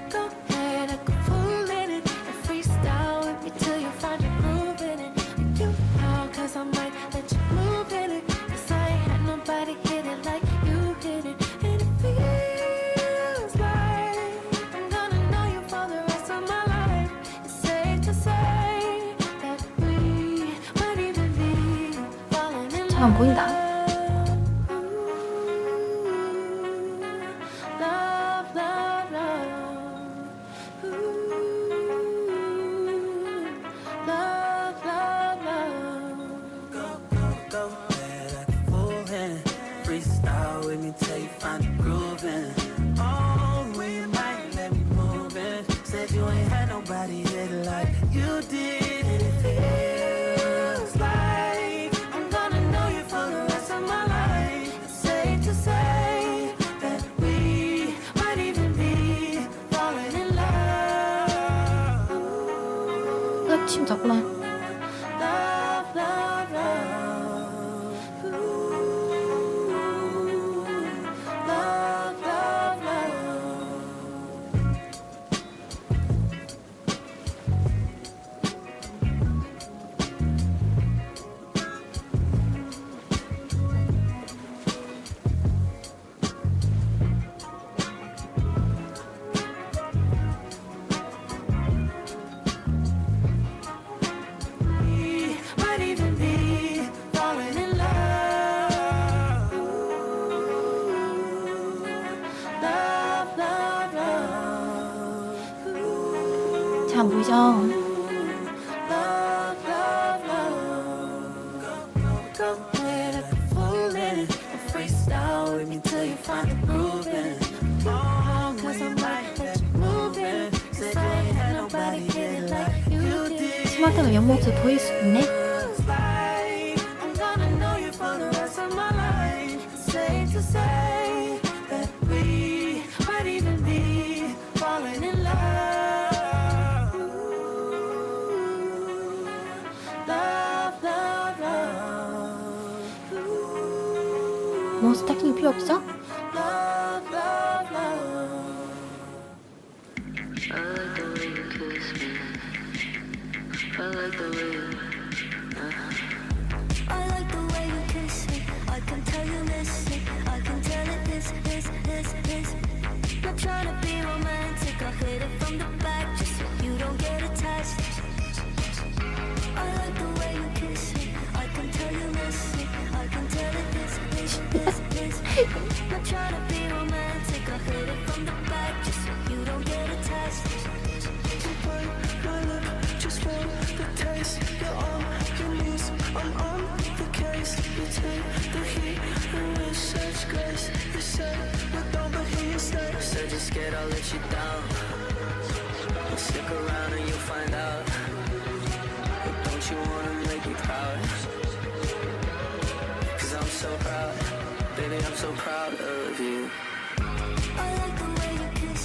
Go ahead, I could fool in it and freestyle with me till you find your groove in it. And you know, 'cause I might let you move in it. 'Cause I ain't had nobody hit it like you hit it. And it feels like I'm gonna know you for the rest of my life. It's safe to say that we might even be falling in 잘 안 보인다. love, love, love. Love, love, love. Go ahead, act a fool and freestyle with me till you find the groove in. Oh, we might let me move in. Said you ain't had nobody hit it like you did. And it feels like I'm gonna know you for the rest of my life. It's safe to say that we might even be falling in love. 침 잡구나. Love, love, love. Love, love, love. We might even be falling in love. Love, love, love. 잘 안 보이죠? Love, love, love. Go ahead, act a fool in it and freestyle with me till you find the groove in it. Oh, 'cause I might let you move in. Said you ain't had nobody hit it like you did. 스마트가 옆모습 보일 수 있네. Feels like I'm gonna know you for the rest of my life. It's safe to say that we might even be falling in love. Love, love, love. 뭐 스타킹이 필요 없어? Love, love, love. I like the way you kiss me. I like the way you. I like the way you kiss me. I can tell you miss it. I can tell it this. Not trying to be romantic. I hit it from the back just so you don't get attached. I like the way you kiss me. I can tell you miss it. I can tell it this. Not trying to be romantic. I hit it from the back just so you don't get attached. Just for the taste, you're on your knees, I'm on the case. You take the heat and with such grace. You said, but don't believe you stay. Said you're scared I'll let you down. Well, stick around and you'll find out. But don't you wanna make me proud? 'Cause I'm so proud, baby, I'm so proud of you. I like the way you kiss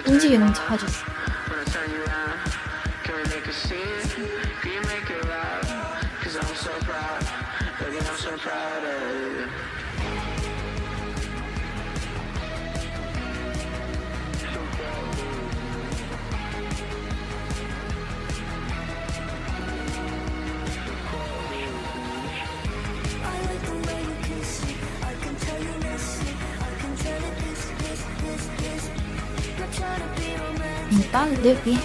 움직이는 자주. 일단 여기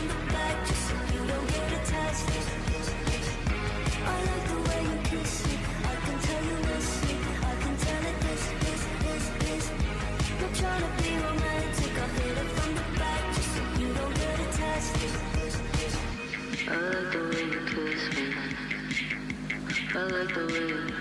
I like the way you kiss me. I like the way you.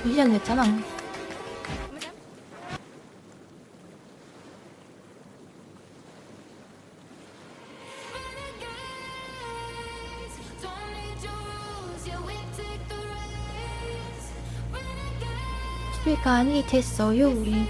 유지한 됐잖아. 시간이 됐어요 우리.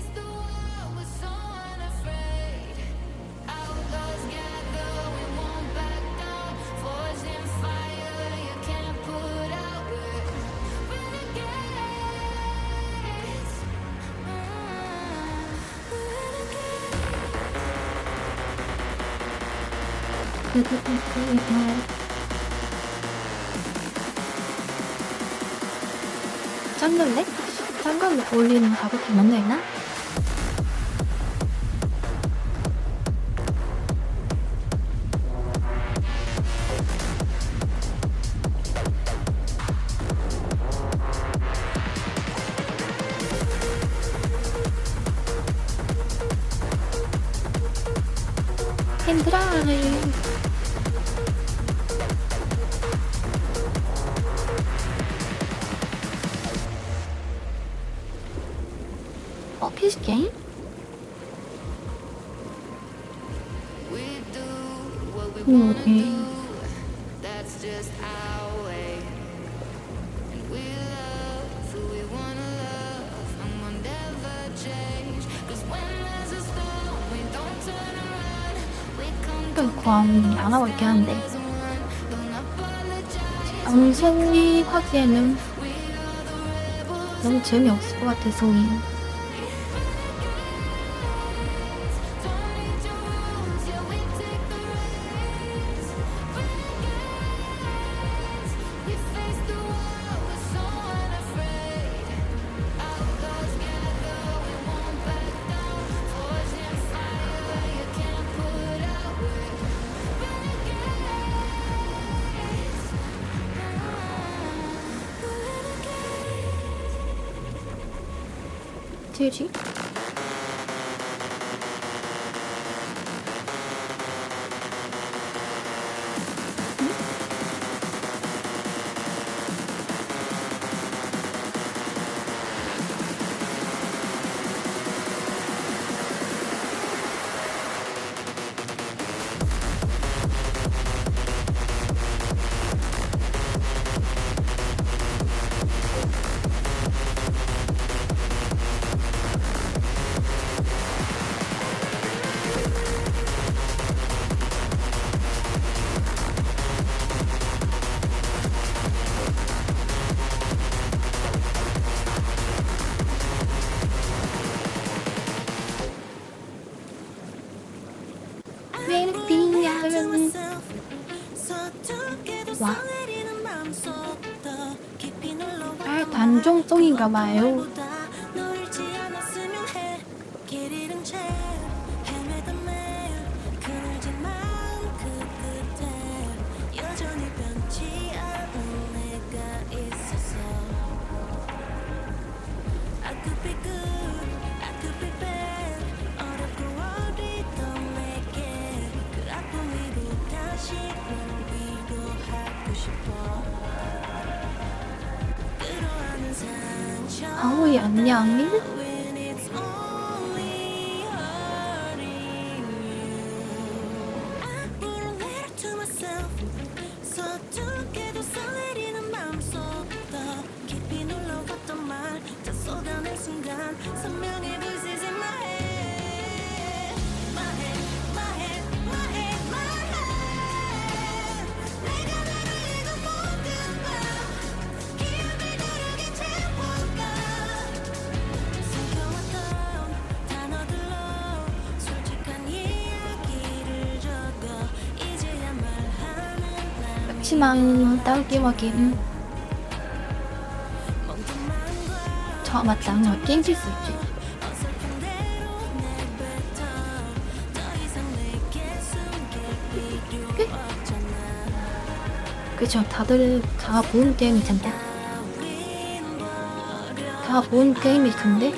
짠걸래? 짠걸로 어울리는 가격이 맞나 있나? 핸드라이 PC 게임? 고함이 안 하고 있긴 한데 방송이 하기에는 너무 재미없을 것 같아서 되지? 와. 단종송인가 봐요. 소리 안녕. 서툴게도 설레이는 마음속 더 깊이 눌러봤던 말 다 쏟아낸 순간 선명해 voices in my head my head my head my head my head 내가 나를 읽은 모든 밤 기억을 고르게 채워가 숨겨왔던 단어들로 솔직한 이야기를 적어 이제야 말하는 그치만 딸기마긴 저 맞다. 땡길 수 있지. 그쵸. 다들 다 본 게임이 텐데. 다 본 게임이 텐데.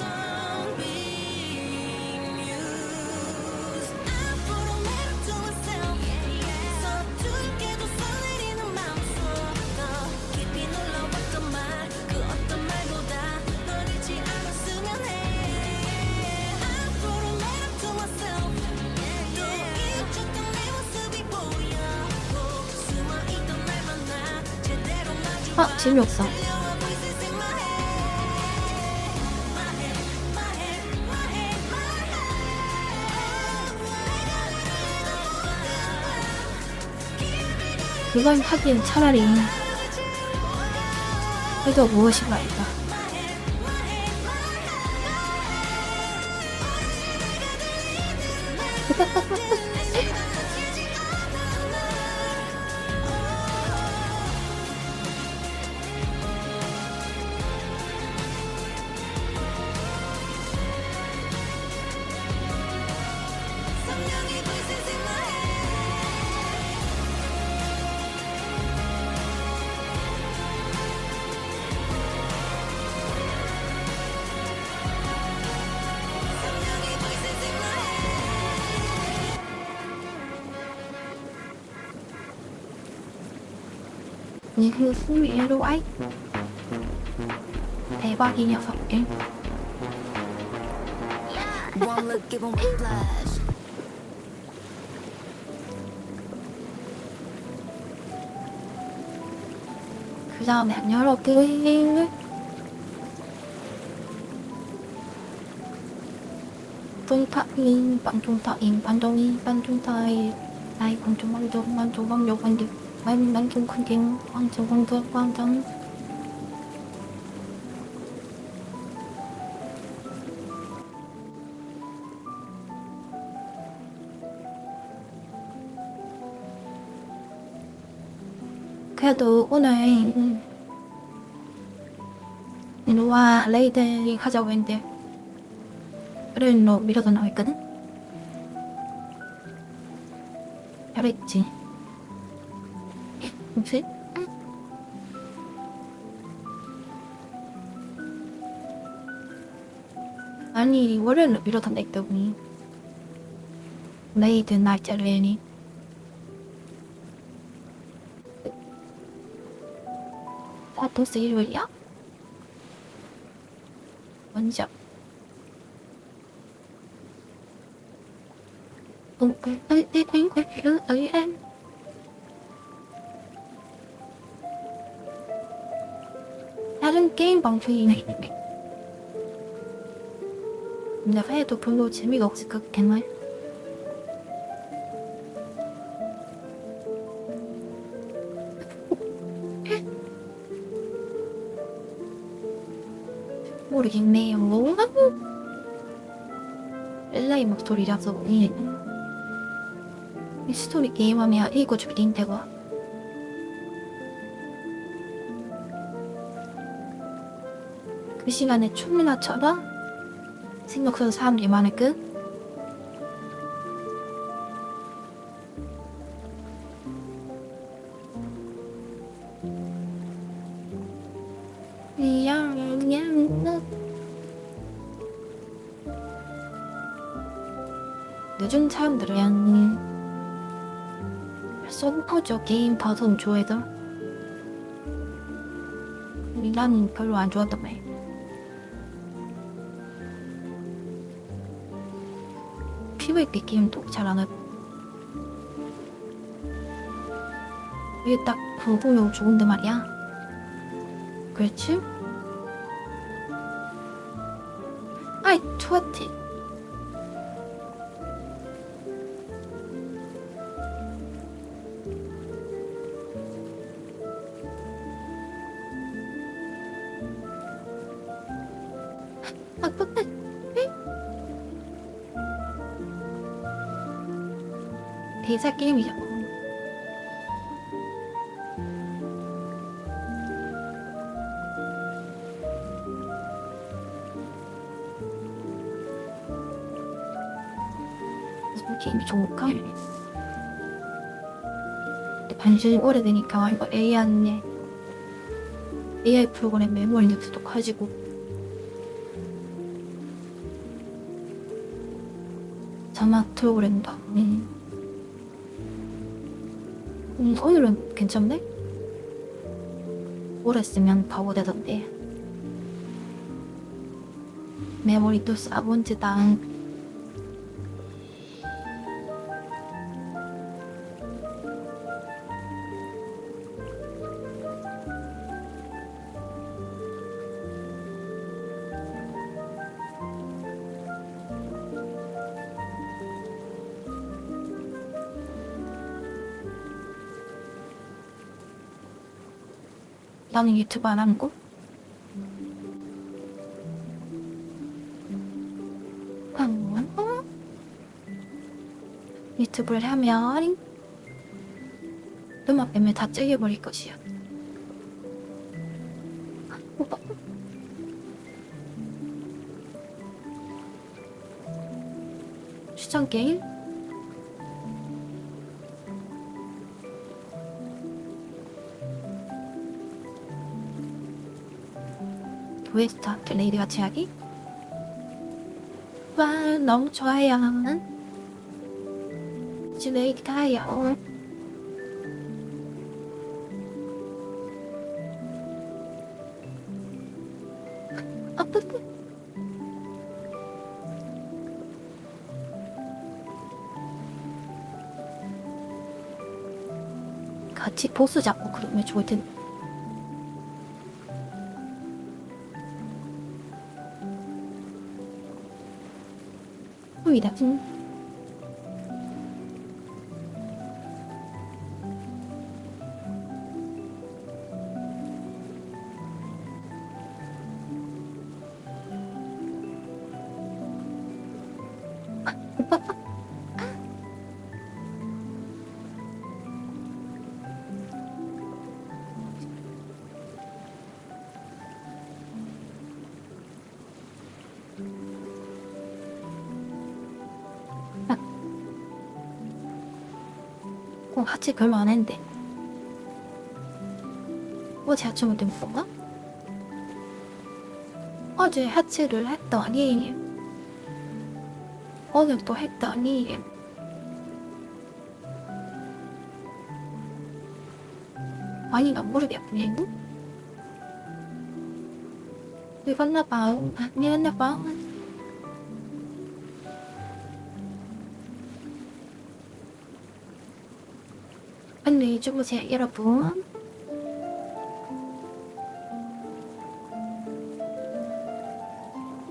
아, 재미없어. 그걸 하기엔 차라리 해도 무엇인가 할까. 그 승리로 아이 대박이 녀석들. 그 다음에 여러분 뚱타인 반뚱타인 반동이 반뚱타인 나이 공중망동 만조망요 관계 만만경 큰경 왕정왕도 왕정 그래도 오늘 인우와 레이드 하자고 했는데 그래 너 미뤄서 나와있거든? 잘했지? 그치? 응? 아니 월요일로 미뤄서 냈더니 레이드 날짜를 해니 사토스 일요일이야? 먼저 em 다른 게임 방송이네. 내가 해도 별로 재미가 없을 것 같긴 해. 모르겠네요. 렐라이 목소리라서 이 스토리 게임하면 읽어주긴 되고 그 시간에 춤이나 춰봐? 생각해서 사람들이 많을 듯? 요즘 사람들은 썸퍼죠. 게임 방송 좋아해서 난 별로 안 좋아하던 말. PVP 게임도 잘 안 해보. 이게 딱 보고 좋은데 말이야. 그렇지? 아이 좋았지. 아 근데 대사 게임이죠. 무슨 게임이 좋을까? 근데 반신이 오래되니까 이거 AI 프로그램 메모리 늑수도 커지고 자막 프로그램도 오늘은 괜찮네? 오래 쓰면 바보 되던데. 메모리도 4번째당 나는 유튜브 안 하는 거? 유튜브를 하면 음악 때문에 다 째려버릴 것이야. 추천 게임? 도에스타트 레이디 같이 하기? 와 너무 좋아요. 이제 레이디 가요. 어떡해. 같이 보스 잡고 그러면 좋을 텐데. 후이다. 하체 별로 안 했는데. 어제 아침에 때문에 그런가? 어제 하체를 했더니 오늘 또 했더니 아니가 모르겠네. 읽었나봐. 읽었나봐. 안녕히 주무세요, 여러분.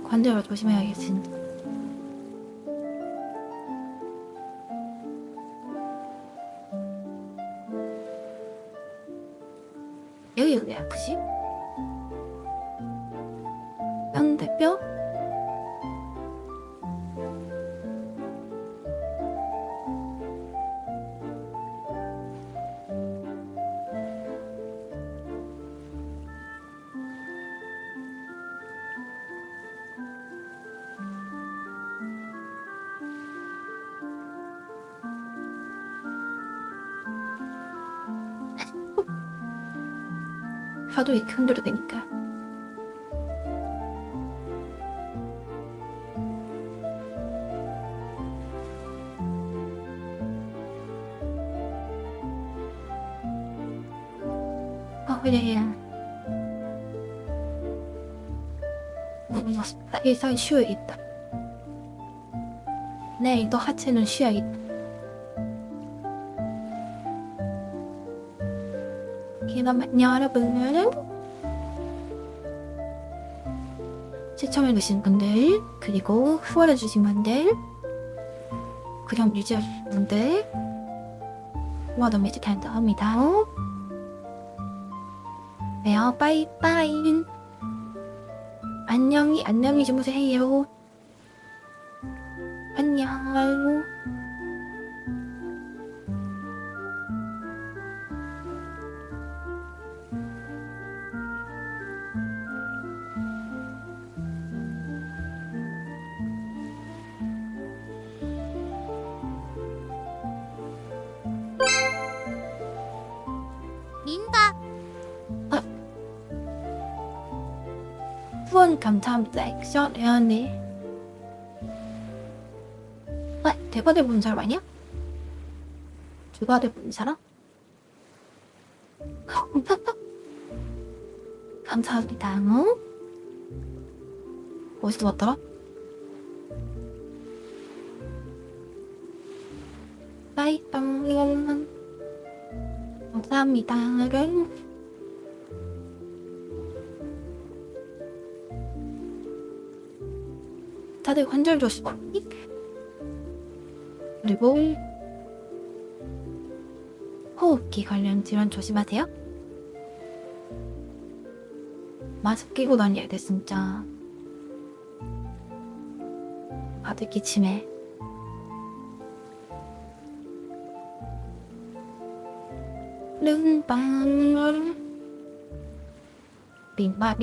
관절을 조심해야겠지. 여기가 왜 아프지? 뼈? 봐도 이렇게 흔들어 되니까. 그래. 일상 쉬어야겠다. 내일도 하체는 쉬어야겠다. 그러면 여러분 시청해주신 분들 그리고 후원해주신 분들 그럼 유지해주신 분들 모두 매주 감사합니다. 네, 빠이빠이. 안녕히 주무세요. 안녕. 민다. 후원 감사합니다. 액션 레언네. 대바대 본 사람 아니야? 주바대 본 사람? 감사합니다. 어디서 왔더라? 빠이빵. 감사합니다. 다들 관절 조심. 그리고 호흡기 관련 질환 조심하세요. 마스크 끼고 다녀야 돼 진짜. 다들 기침해. 른빵 빈마